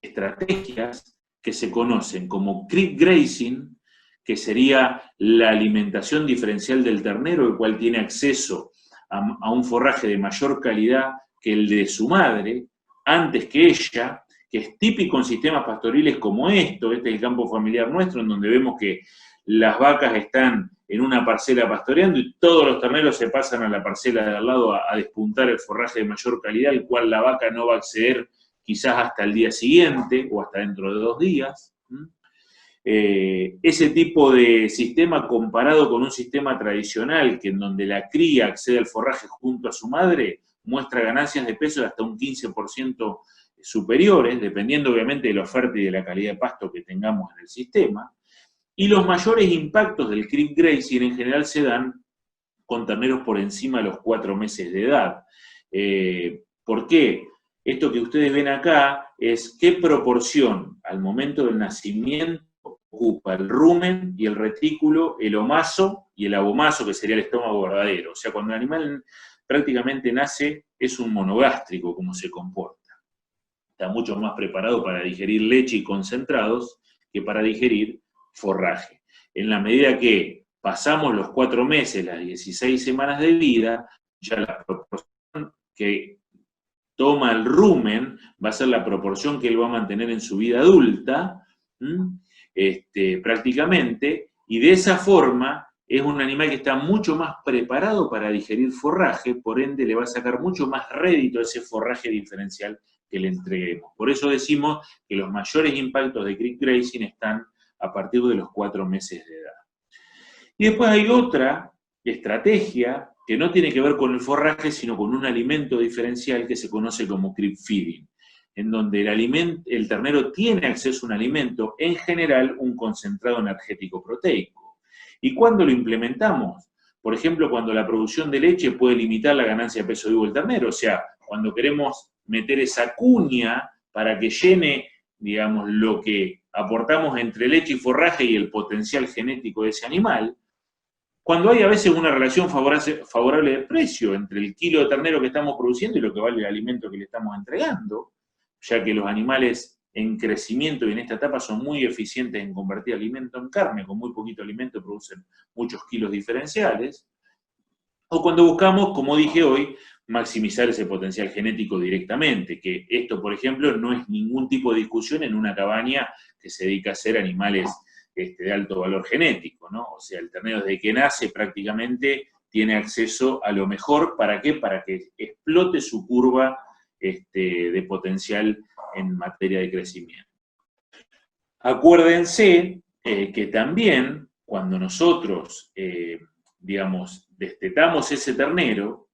estrategias que se conocen como creep grazing, que sería la alimentación diferencial del ternero, el cual tiene acceso a un forraje de mayor calidad que el de su madre, antes que ella, que es típico en sistemas pastoriles como este es el campo familiar nuestro, en donde vemos que las vacas están en una parcela pastoreando y todos los terneros se pasan a la parcela de al lado a despuntar el forraje de mayor calidad, el cual la vaca no va a acceder quizás hasta el día siguiente o hasta dentro de 2 días. Ese tipo de sistema comparado con un sistema tradicional que en donde la cría accede al forraje junto a su madre, muestra ganancias de peso de hasta un 15% superiores, dependiendo obviamente de la oferta y de la calidad de pasto que tengamos en el sistema. Y los mayores impactos del creep grazing en general se dan con terneros por encima de los 4 meses de edad. ¿Por qué? Esto que ustedes ven acá es qué proporción al momento del nacimiento ocupa el rumen y el retrículo, el omaso y el abomaso, que sería el estómago verdadero. O sea, cuando el animal prácticamente nace, es un monogástrico como se comporta. Está mucho más preparado para digerir leche y concentrados que para digerir forraje. En la medida que pasamos los 4 meses, las 16 semanas de vida, ya la proporción que toma el rumen va a ser la proporción que él va a mantener en su vida adulta, prácticamente, y de esa forma es un animal que está mucho más preparado para digerir forraje, por ende le va a sacar mucho más rédito a ese forraje diferencial que le entreguemos. Por eso decimos que los mayores impactos de creep grazing están a partir de los 4 meses de edad. Y después hay otra estrategia que no tiene que ver con el forraje, sino con un alimento diferencial que se conoce como creep feeding, en donde el ternero tiene acceso a un alimento, en general un concentrado energético proteico. ¿Y cuándo lo implementamos? Por ejemplo, cuando la producción de leche puede limitar la ganancia de peso vivo del ternero, o sea, cuando queremos meter esa cuña para que llene, digamos, lo que aportamos entre leche y forraje y el potencial genético de ese animal, cuando hay a veces una relación favorable de precio entre el kilo de ternero que estamos produciendo y lo que vale el alimento que le estamos entregando, ya que los animales en crecimiento y en esta etapa son muy eficientes en convertir alimento en carne, con muy poquito alimento producen muchos kilos diferenciales, o cuando buscamos, como dije hoy, maximizar ese potencial genético directamente, que esto, por ejemplo, no es ningún tipo de discusión en una cabaña que se dedica a hacer animales de alto valor genético, ¿no? O sea, el ternero desde que nace prácticamente tiene acceso a lo mejor, ¿para qué? Para que explote su curva de potencial en materia de crecimiento. Acuérdense que también cuando nosotros, digamos, destetamos ese ternero,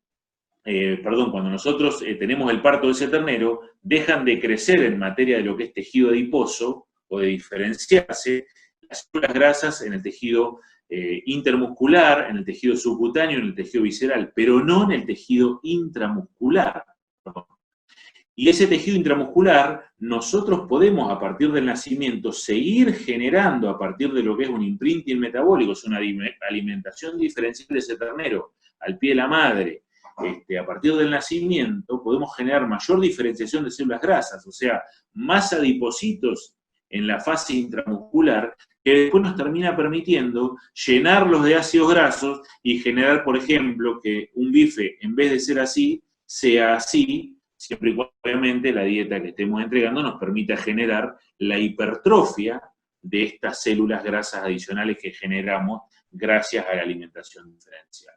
cuando nosotros tenemos el parto de ese ternero, dejan de crecer en materia de lo que es tejido adiposo o de diferenciarse las células grasas en el tejido intermuscular, en el tejido subcutáneo, en el tejido visceral, pero no en el tejido intramuscular. Y ese tejido intramuscular, nosotros podemos a partir del nacimiento seguir generando a partir de lo que es un imprinting metabólico, es una alimentación diferencial de ese ternero al pie de la madre. A partir del nacimiento podemos generar mayor diferenciación de células grasas, o sea, más adipocitos en la fase intramuscular, que después nos termina permitiendo llenarlos de ácidos grasos y generar, por ejemplo, que un bife, en vez de ser así, sea así, siempre y cuando, obviamente, la dieta que estemos entregando nos permita generar la hipertrofia de estas células grasas adicionales que generamos gracias a la alimentación diferencial.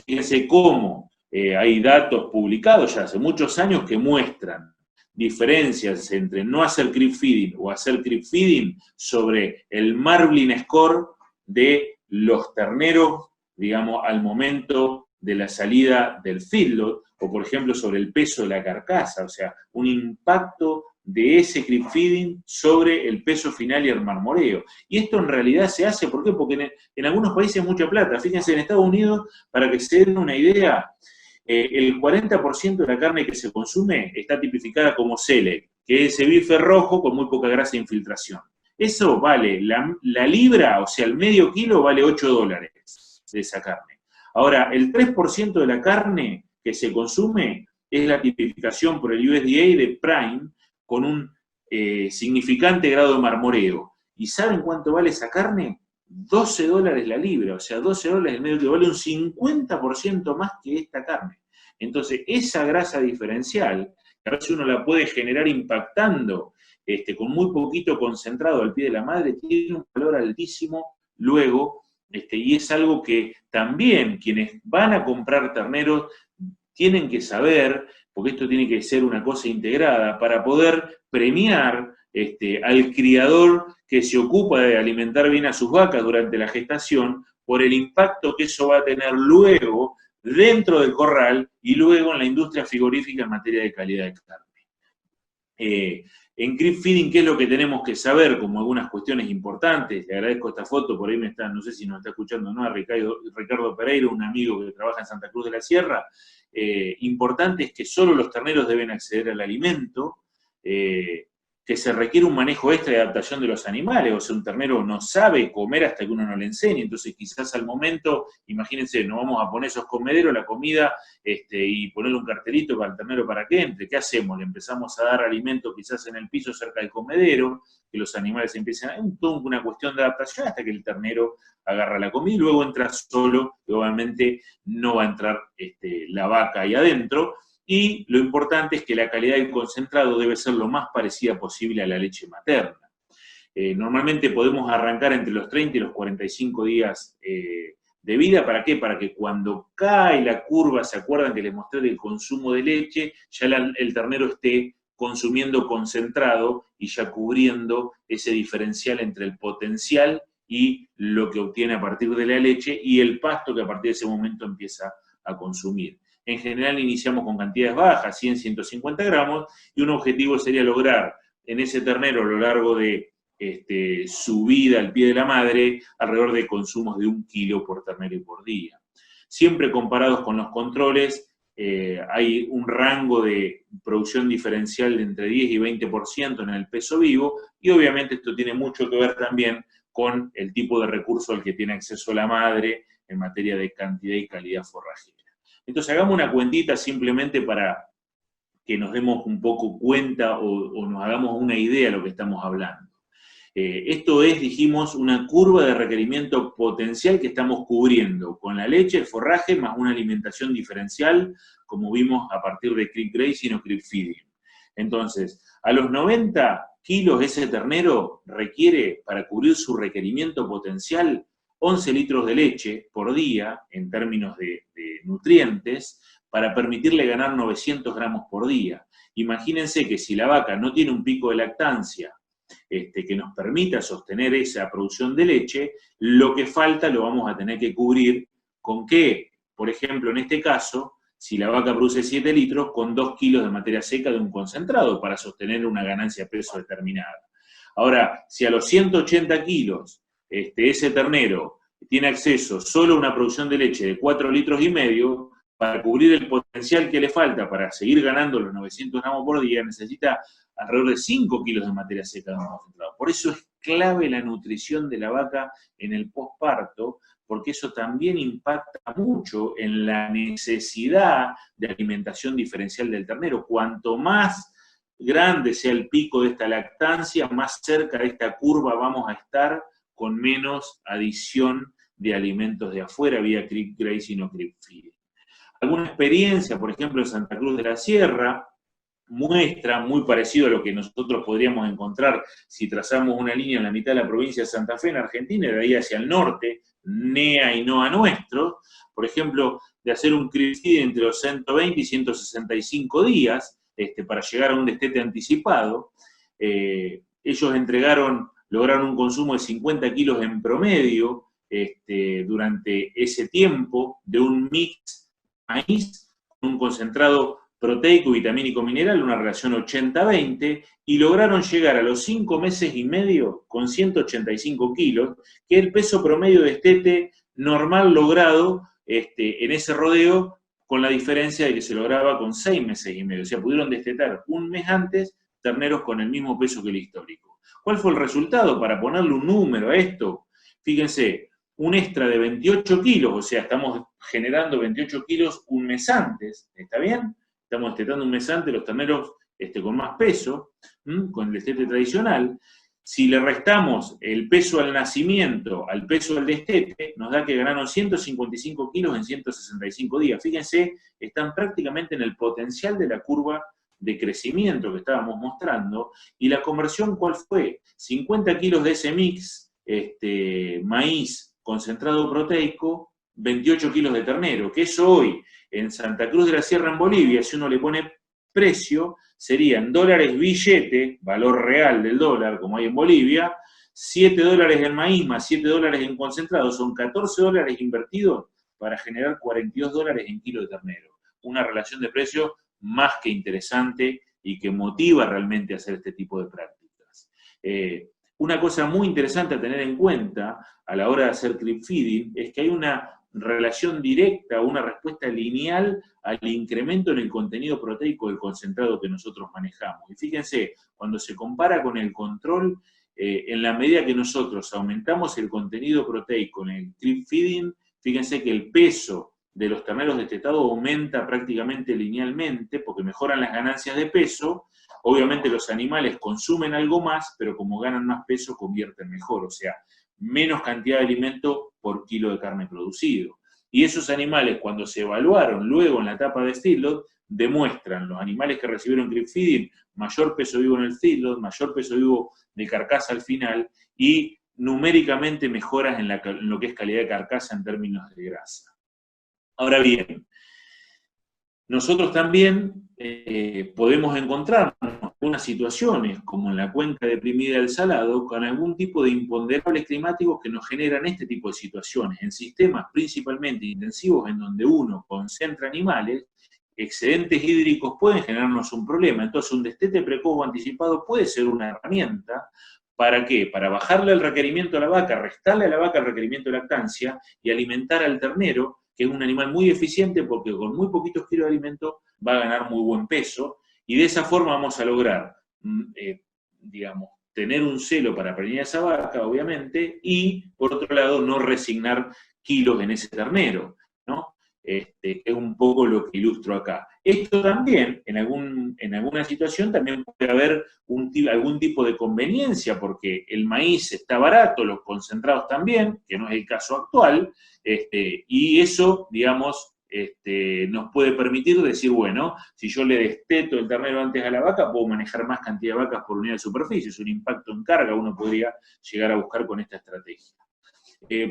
Fíjense cómo hay datos publicados ya hace muchos años que muestran diferencias entre no hacer creep feeding o hacer creep feeding sobre el Marblin score de los terneros, digamos, al momento de la salida del feedlot, o por ejemplo sobre el peso de la carcasa, o sea, un impacto de ese creep feeding sobre el peso final y el marmoreo. Y esto en realidad se hace, ¿por qué? Porque en algunos países es mucha plata. Fíjense, en Estados Unidos, para que se den una idea, el 40% de la carne que se consume está tipificada como select, que es ese bife rojo con muy poca grasa de infiltración. Eso vale, la libra, o sea, el medio kilo vale $8 de esa carne. Ahora, el 3% de la carne que se consume es la tipificación por el USDA de Prime con un significante grado de marmoreo. ¿Y saben cuánto vale esa carne? $12 la libra, o sea, $12 el medio kilo, vale un 50% más que esta carne. Entonces, esa grasa diferencial, que a veces uno la puede generar impactando con muy poquito concentrado al pie de la madre, tiene un valor altísimo luego, y es algo que también quienes van a comprar terneros tienen que saber, porque esto tiene que ser una cosa integrada, para poder premiar al criador que se ocupa de alimentar bien a sus vacas durante la gestación, por el impacto que eso va a tener luego dentro del corral y luego en la industria frigorífica en materia de calidad de carne. En Crib Feeding, ¿qué es lo que tenemos que saber? Como algunas cuestiones importantes, le agradezco esta foto, por ahí no sé si nos está escuchando o no, a Ricardo Pereira, un amigo que trabaja en Santa Cruz de la Sierra. Importante es que solo los terneros deben acceder al alimento, que se requiere un manejo extra de adaptación de los animales, o sea, un ternero no sabe comer hasta que uno no le enseñe, entonces quizás al momento, imagínense, nos vamos a poner esos comederos, la comida, y ponerle un cartelito para el ternero para que entre. ¿Qué hacemos? Le empezamos a dar alimento quizás en el piso cerca del comedero, que los animales empiecen a... toda una cuestión de adaptación hasta que el ternero agarra la comida y luego entra solo, y obviamente no va a entrar la vaca ahí adentro. Y lo importante es que la calidad del concentrado debe ser lo más parecida posible a la leche materna. Normalmente podemos arrancar entre los 30 y los 45 días de vida. ¿Para qué? Para que cuando cae la curva, ¿se acuerdan que les mostré del consumo de leche? Ya el ternero esté consumiendo concentrado y ya cubriendo ese diferencial entre el potencial y lo que obtiene a partir de la leche y el pasto que a partir de ese momento empieza a consumir. En general iniciamos con cantidades bajas, 100, 150 gramos, y un objetivo sería lograr en ese ternero a lo largo de su vida al pie de la madre, alrededor de consumos de 1 kilo por ternero y por día. Siempre comparados con los controles, hay un rango de producción diferencial de entre 10 y 20% en el peso vivo, y obviamente esto tiene mucho que ver también con el tipo de recurso al que tiene acceso la madre en materia de cantidad y calidad forrajera. Entonces hagamos una cuentita simplemente para que nos demos un poco cuenta o nos hagamos una idea de lo que estamos hablando. Esto es, dijimos, una curva de requerimiento potencial que estamos cubriendo con la leche, el forraje, más una alimentación diferencial, como vimos a partir de Crib Grazing o Crib Feeding. Entonces, a los 90 kilos ese ternero requiere, para cubrir su requerimiento potencial, 11 litros de leche por día, en términos de nutrientes, para permitirle ganar 900 gramos por día. Imagínense que si la vaca no tiene un pico de lactancia que nos permita sostener esa producción de leche, lo que falta lo vamos a tener que cubrir con qué. Por ejemplo, en este caso, si la vaca produce 7 litros, con 2 kilos de materia seca de un concentrado para sostener una ganancia de peso determinada. Ahora, si a los 180 kilos ese ternero tiene acceso solo a una producción de leche de 4 litros y medio, para cubrir el potencial que le falta para seguir ganando los 900 gramos por día, necesita alrededor de 5 kilos de materia seca de un concentrado. Por eso es clave la nutrición de la vaca en el posparto, porque eso también impacta mucho en la necesidad de alimentación diferencial del ternero. Cuanto más grande sea el pico de esta lactancia, más cerca de esta curva vamos a estar con menos adición de alimentos de afuera vía Crib Grazing o Crib Feeding. Alguna experiencia, por ejemplo, en Santa Cruz de la Sierra, muestra, muy parecido a lo que nosotros podríamos encontrar si trazamos una línea en la mitad de la provincia de Santa Fe, en Argentina, y de ahí hacia el norte, NEA y NOA nuestro, por ejemplo, de hacer un Crib Feeding entre los 120 y 165 días, para llegar a un destete anticipado. Ellos lograron un consumo de 50 kilos en promedio durante ese tiempo de un mix maíz con un concentrado proteico, vitamínico, mineral, una relación 80-20, y lograron llegar a los 5 meses y medio con 185 kilos, que es el peso promedio de destete normal logrado en ese rodeo, con la diferencia de que se lograba con 6 meses y medio. O sea, pudieron destetar un mes antes terneros con el mismo peso que el histórico. ¿Cuál fue el resultado? Para ponerle un número a esto, fíjense, un extra de 28 kilos, o sea, estamos generando 28 kilos un mes antes, ¿está bien? Estamos destetando un mes antes los terneros con más peso, con el destete tradicional. Si le restamos el peso al nacimiento al peso del destete, nos da que ganaron 155 kilos en 165 días. Fíjense, están prácticamente en el potencial de la curva de crecimiento que estábamos mostrando, y la conversión, ¿cuál fue? 50 kilos de ese mix, maíz concentrado proteico, 28 kilos de ternero, que eso hoy, en Santa Cruz de la Sierra, en Bolivia, si uno le pone precio, serían dólares billete, valor real del dólar, como hay en Bolivia, 7 dólares en maíz más 7 dólares en concentrado, son 14 dólares invertidos para generar $42 en kilo de ternero. Una relación de precio más que interesante y que motiva realmente a hacer este tipo de prácticas. Una cosa muy interesante a tener en cuenta a la hora de hacer creep feeding es que hay una relación directa, una respuesta lineal al incremento en el contenido proteico del concentrado que nosotros manejamos. Y fíjense, cuando se compara con el control, en la medida que nosotros aumentamos el contenido proteico en el creep feeding, fíjense que el peso de los terneros destetados aumenta prácticamente linealmente porque mejoran las ganancias de peso. Obviamente los animales consumen algo más, pero como ganan más peso, convierten mejor, o sea, menos cantidad de alimento por kilo de carne producido. Y esos animales, cuando se evaluaron luego en la etapa de feedlot, demuestran los animales que recibieron creep feeding mayor peso vivo en el feedlot, mayor peso vivo de carcasa al final, y numéricamente mejoras en lo que es calidad de carcasa en términos de grasa. Ahora bien, nosotros también podemos encontrarnos en algunas situaciones, como en la cuenca deprimida del Salado, con algún tipo de imponderables climáticos que nos generan este tipo de situaciones, en sistemas principalmente intensivos en donde uno concentra animales, excedentes hídricos pueden generarnos un problema. Entonces un destete precoz o anticipado puede ser una herramienta. ¿Para qué? Para bajarle el requerimiento a la vaca, restarle a la vaca el requerimiento de lactancia y alimentar al ternero, que es un animal muy eficiente porque con muy poquitos kilos de alimento va a ganar muy buen peso, y de esa forma vamos a lograr, digamos, tener un celo para preñar a esa vaca, obviamente, y por otro lado no resignar kilos en ese ternero, ¿no? Es un poco lo que ilustro acá. Esto también, en alguna situación, también puede haber algún tipo de conveniencia, porque el maíz está barato, los concentrados también, que no es el caso actual, y eso, digamos, nos puede permitir decir, bueno, si yo le desteto el ternero antes a la vaca, puedo manejar más cantidad de vacas por unidad de superficie, es un impacto en carga, uno podría llegar a buscar con esta estrategia.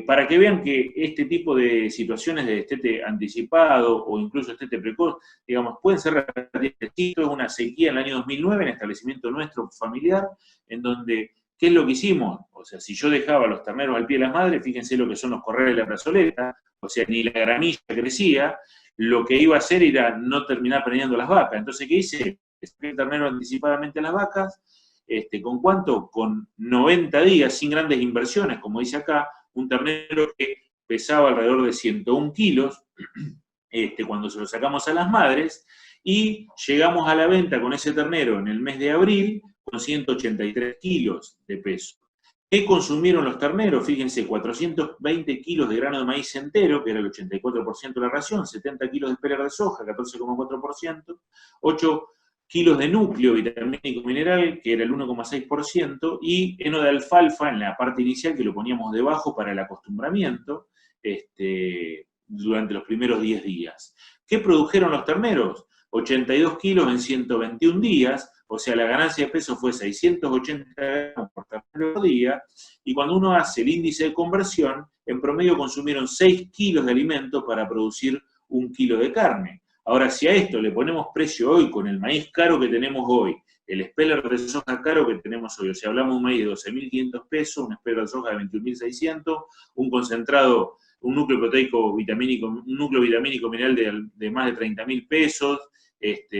Para que vean que este tipo de situaciones de destete anticipado o incluso destete precoz, digamos, pueden ser relativamente. Esto es una sequía en el año 2009 en el establecimiento nuestro familiar, en donde, ¿qué es lo que hicimos? O sea, si yo dejaba los terneros al pie de las madres, fíjense lo que son los corrales de la plazoleta, o sea, ni la gramilla crecía, lo que iba a hacer era no terminar preñando las vacas. Entonces, ¿qué hice? Saqué el ternero anticipadamente a las vacas, ¿con cuánto? Con 90 días, sin grandes inversiones, como dice acá, un ternero que pesaba alrededor de 101 kilos, cuando se lo sacamos a las madres, y llegamos a la venta con ese ternero en el mes de abril con 183 kilos de peso. ¿Qué consumieron los terneros? Fíjense, 420 kilos de grano de maíz entero, que era el 84% de la ración, 70 kilos de espelher de soja, 14,4%, 8 kilos de núcleo vitamínico mineral, que era el 1,6%, y heno de alfalfa en la parte inicial, que lo poníamos debajo para el acostumbramiento, durante los primeros 10 días. ¿Qué produjeron los terneros? 82 kilos en 121 días, o sea, la ganancia de peso fue 680 gramos por ternero por día, y cuando uno hace el índice de conversión, en promedio consumieron 6 kilos de alimento para producir 1 kilo de carne. Ahora, si a esto le ponemos precio hoy con el maíz caro que tenemos hoy, el espelher de soja caro que tenemos hoy, o sea, hablamos de un maíz de 12.500 pesos, un espelher de soja de 21.600, un concentrado, un núcleo proteico vitamínico, un núcleo vitamínico mineral de más de 30.000 pesos,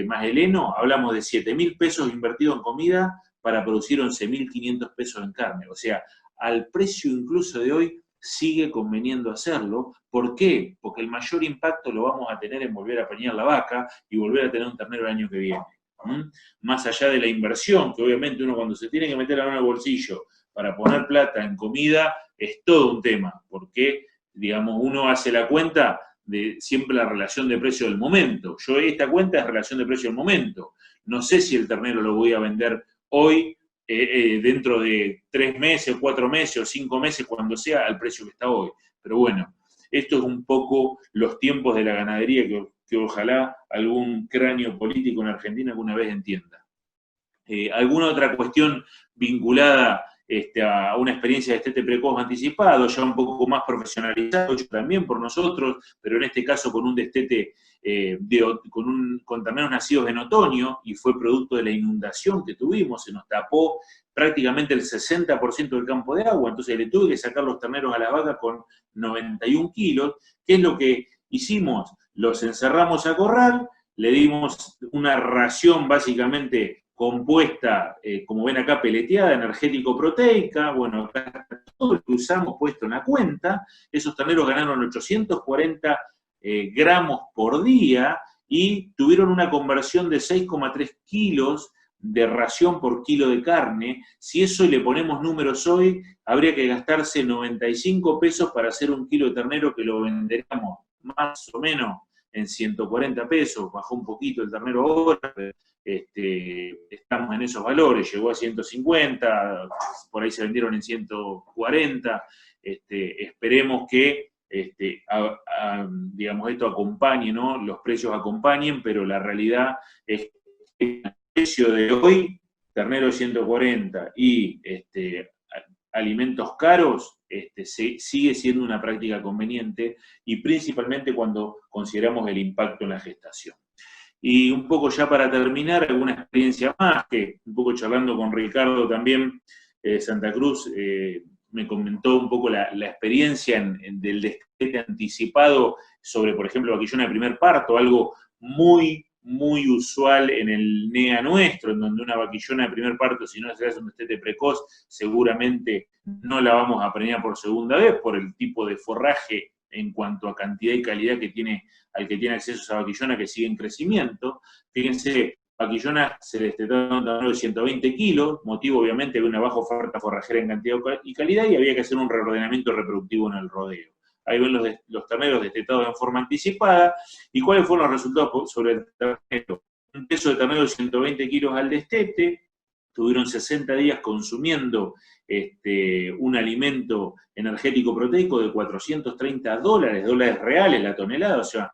más el heno, hablamos de 7.000 pesos invertidos en comida para producir 11.500 pesos en carne. O sea, al precio incluso de hoy, sigue conveniendo hacerlo. ¿Por qué? Porque el mayor impacto lo vamos a tener en volver a preñar la vaca y volver a tener un ternero el año que viene. Más allá de la inversión, que obviamente uno cuando se tiene que meter la mano en el bolsillo para poner plata en comida, es todo un tema, porque, digamos, uno hace la cuenta de siempre la relación de precio del momento. Esta cuenta es relación de precio del momento. No sé si el ternero lo voy a vender hoy, dentro de 3 meses, 4 meses o 5 meses, cuando sea, al precio que está hoy. Pero bueno, esto es un poco los tiempos de la ganadería que ojalá algún cráneo político en Argentina alguna vez entienda. ¿Alguna otra cuestión vinculada a una experiencia de destete precoz anticipado, ya un poco más profesionalizado, yo también por nosotros, pero en este caso con un destete con terneros nacidos en otoño, y fue producto de la inundación que tuvimos, se nos tapó prácticamente el 60% del campo de agua, entonces le tuve que sacar los terneros a la vaca con 91 kilos, ¿qué es lo que hicimos? Los encerramos a corral, le dimos una ración básicamente compuesta, como ven acá, peleteada, energético-proteica, bueno, acá todo lo que usamos puesto en la cuenta, esos terneros ganaron 840 gramos por día y tuvieron una conversión de 6,3 kilos de ración por kilo de carne. Si eso le ponemos números hoy, habría que gastarse 95 pesos para hacer un kilo de ternero, que lo venderíamos más o menos en 140 pesos, bajó un poquito el ternero ahora, estamos en esos valores, llegó a 150, por ahí se vendieron en 140, esperemos que digamos, esto acompañe, ¿no? Los precios acompañen, pero la realidad es que el precio de hoy, ternero 140 y alimentos caros, sigue siendo una práctica conveniente, y principalmente cuando consideramos el impacto en la gestación. Y un poco ya para terminar, alguna experiencia más, que un poco charlando con Ricardo también, Santa Cruz, me comentó un poco la experiencia del destete anticipado sobre, por ejemplo, vaquillona de primer parto, algo muy usual en el NEA nuestro, en donde una vaquillona de primer parto, si no se hace un destete precoz, seguramente no la vamos a preñar por segunda vez, por el tipo de forraje en cuanto a cantidad y calidad que tiene, al que tiene acceso esa vaquillona, que sigue en crecimiento. Fíjense, vaquillona se destetaron un tamaño de 120 kilos, motivo obviamente de una baja oferta forrajera en cantidad y calidad, y había que hacer un reordenamiento reproductivo en el rodeo. Ahí ven los terneros destetados en forma anticipada. ¿Y cuáles fueron los resultados sobre el ternero? Un peso de ternero de 120 kilos al destete, tuvieron 60 días consumiendo un alimento energético proteico de $430, dólares reales la tonelada, o sea,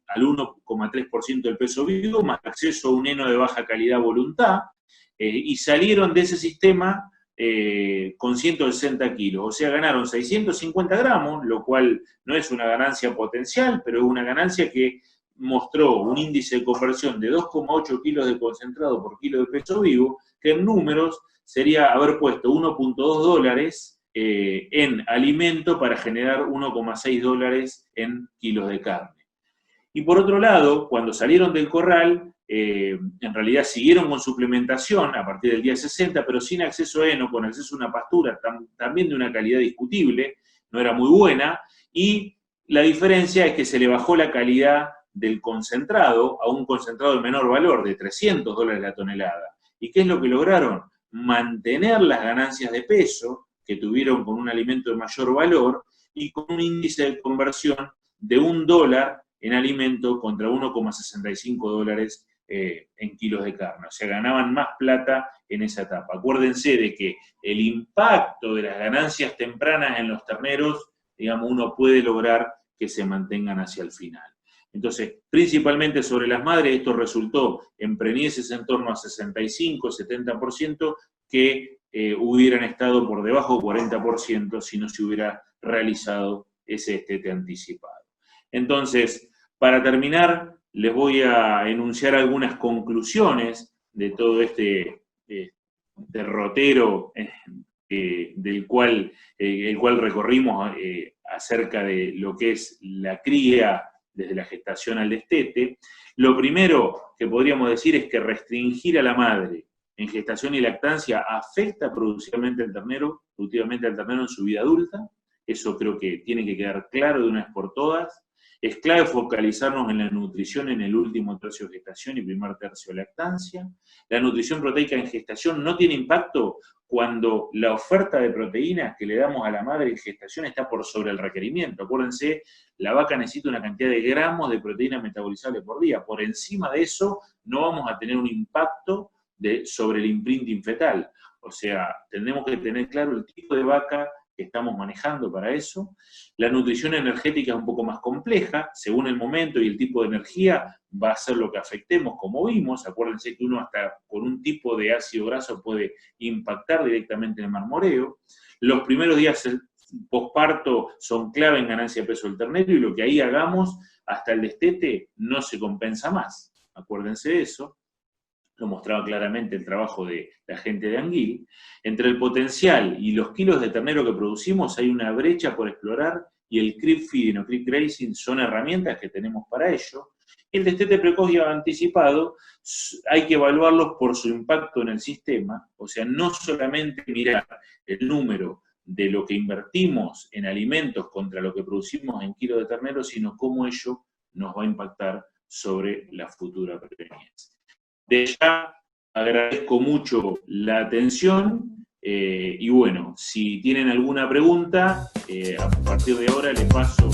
al 1,3% del peso vivo, más acceso a un heno de baja calidad voluntad, y salieron de ese sistema con 160 kilos, o sea, ganaron 650 gramos, lo cual no es una ganancia potencial, pero es una ganancia que mostró un índice de conversión de 2,8 kilos de concentrado por kilo de peso vivo, que en números sería haber puesto 1,2 dólares en alimento para generar 1,6 dólares en kilos de carne. Y por otro lado, cuando salieron del corral, en realidad siguieron con suplementación a partir del día 60, pero sin acceso a heno, con acceso a una pastura también de una calidad discutible, no era muy buena, y la diferencia es que se le bajó la calidad del concentrado a un concentrado de menor valor, de 300 dólares la tonelada. ¿Y qué es lo que lograron? Mantener las ganancias de peso que tuvieron con un alimento de mayor valor y con un índice de conversión de $1 en alimento contra 1,65 dólares en kilos de carne. O sea, ganaban más plata en esa etapa. Acuérdense de que el impacto de las ganancias tempranas en los terneros, digamos, uno puede lograr que se mantengan hacia el final. Entonces, principalmente sobre las madres, esto resultó en preñeces en torno a 65-70% que hubieran estado por debajo del 40% si no se hubiera realizado ese destete anticipado. Entonces, para terminar, les voy a enunciar algunas conclusiones de todo este derrotero el cual recorrimos acerca de lo que es la cría desde la gestación al destete. Lo primero que podríamos decir es que restringir a la madre en gestación y lactancia afecta productivamente al ternero en su vida adulta. Eso creo que tiene que quedar claro de una vez por todas. Es clave focalizarnos en la nutrición en el último tercio de gestación y primer tercio de lactancia. La nutrición proteica en gestación no tiene impacto cuando la oferta de proteínas que le damos a la madre en gestación está por sobre el requerimiento. Acuérdense, la vaca necesita una cantidad de gramos de proteína metabolizable por día. Por encima de eso no vamos a tener un impacto sobre el imprinting fetal. O sea, tenemos que tener claro el tipo de vaca que estamos manejando para eso. La nutrición energética es un poco más compleja, según el momento y el tipo de energía va a ser lo que afectemos, como vimos. Acuérdense que uno hasta con un tipo de ácido graso puede impactar directamente en el marmoreo. Los primeros días posparto son clave en ganancia de peso del ternero y lo que ahí hagamos hasta el destete no se compensa más. Acuérdense de eso. Lo mostraba claramente el trabajo de la gente de Anguil. Entre el potencial y los kilos de ternero que producimos hay una brecha por explorar y el creep feeding o creep grazing son herramientas que tenemos para ello. El destete precoz y anticipado hay que evaluarlos por su impacto en el sistema, o sea, no solamente mirar el número de lo que invertimos en alimentos contra lo que producimos en kilos de ternero, sino cómo ello nos va a impactar sobre la futura preñez. De ya agradezco mucho la atención y bueno, si tienen alguna pregunta, a partir de ahora les paso.